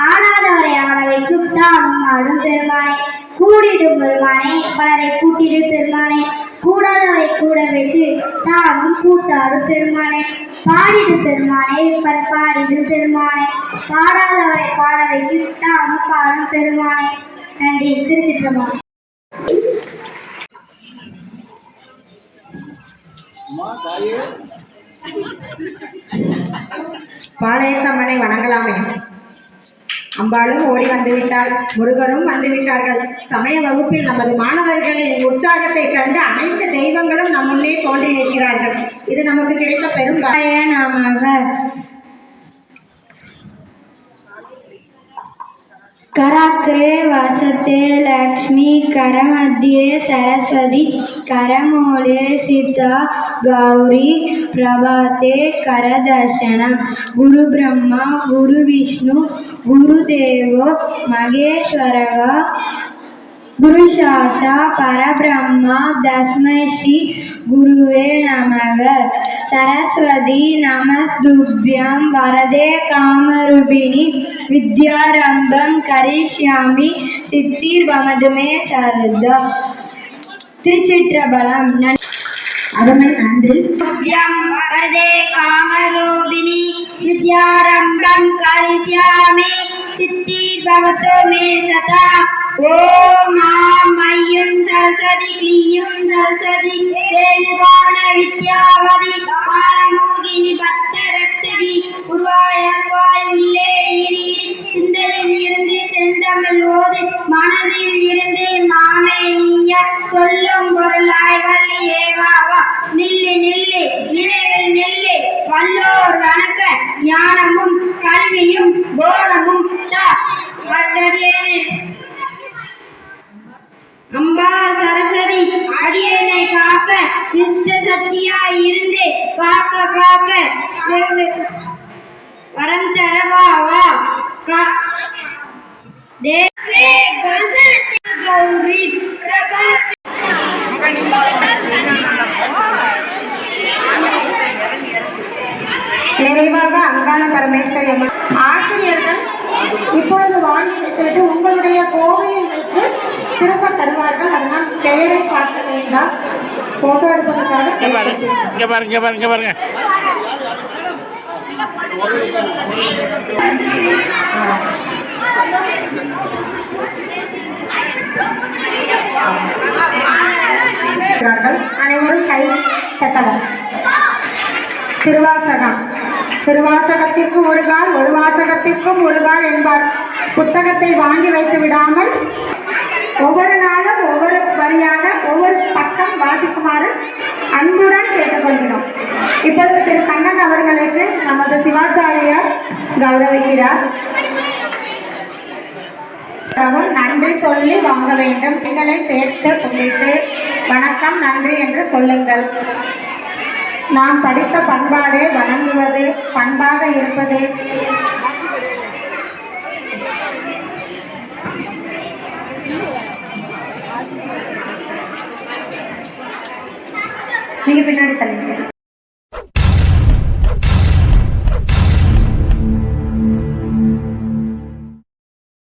[SPEAKER 7] ஆடாதவரை ஆட வைக்கும் தானும் ஆடும் பெருமானே கூடிடும் பெருமானே பலரை கூட்டிடும் பெருமானே கூடாதவரை கூட வைத்து தானும் கூத்தாடும் பெருமானே பாடிடும் பெருமானே பாடிடும் பெருமானே பாடாதவரை பாட வைக்கும் தானும் பாடும் பெருமானே. நன்றி. திருச்சிற்றம்பலம்.
[SPEAKER 3] பாளையத்தம்மனை வணங்கலாமே. அம்பாளும் ஓடி வந்துவிட்டாள், முருகரும் வந்துவிட்டார்கள். சமய வகுப்பில் நமது மாணவர்களின் உற்சாகத்தை கண்டு அனைத்து தெய்வங்களும் நம் முன்னே தோன்றி நிற்கிறார்கள். இது நமக்கு கிடைத்த பெரும் பயனாக.
[SPEAKER 7] कराग्रे वसते लक्ष्मी करमध्ये सरस्वती करमूले सीता गौरी प्रभाते करदर्शनम गुरु ब्रह्मा गुरु विष्णु गुरुदेवो महेश्वरः गुरुशासा परब्रह्म तस्मै श्री गुरुवे नमः. सरस्वती नमस्तुभ्यं वरदे कामरूपिणि विद्यारम्भं करिष्यामि सिद्धिर्भवतु मे सदा. திருச்சிற்றம்பலம். அருமை. நன்றி. वरदे कामरूपिणि विद्यारम्भं करिष्यामि सिद्धिर्भवतु मे सदा. ओम मय्यं सरस्वती क्लीयं सरस्वती वेणुगान विद्यावதி பாலமோகினி பக்தரட்சகி உருவாய் அருவாய் உள்ளே இரு சிந்தையில் இருந்து செந்தமிழ் ஓது மனதில் இருந்து மாமே நீயா சொல்லும் பொருளாய் வள்ளியே வாவா நில்லு நில்லு நினைவில் நில்லு வல்லோர் வணக்க ஞானமும் கல்வியும் போனமும் தா. அம்பா சரஸ்வதி அடியனை காக்க விஷ்ணு சக்தியாய் இருந்து காக்க காக்க வரம் தரவாவா கௌரி
[SPEAKER 3] நிறைவாக அங்காள பரமேஸ்வரி அம்மன் ஆசிரியர்கள் இப்பொழுது வாங்கி வைத்துவிட்டு உங்களுடைய கோவிலில் வைத்து திரும்ப தருவார்கள். அதனால் பெயரை பார்க்க வேண்டாம். போட்டோ எடுப்பதற்காக
[SPEAKER 6] இங்க பாருங்க
[SPEAKER 3] அனைவரும் கை தட்டவும். திருவாசகம். திருவாசகத்திற்கு ஒரு கால், ஒரு வாசகத்திற்கும் ஒரு கால் என்பார். புத்தகத்தை வாங்கி வைத்து விடாமல் ஒவ்வொரு நாளும் ஒவ்வொரு வரியாக ஒவ்வொரு பக்கம் வாசிக்குமாறு அன்புடன் கேட்டுக்கொள்கிறோம். இப்பொழுது திரு கண்ணன் அவர்களுக்கு நமது சிவாச்சாரியார் கௌரவிக்கிறார். நன்றி சொல்லி வாங்க வேண்டும். எங்களை சேர்த்து கும்பிட்டு வணக்கம் நன்றி என்று சொல்லுங்கள். நாம் படித்த பண்பாடே வணங்குவது, பண்பாக இருப்பது. நீங்க பின்னாடி தள்ளுங்க.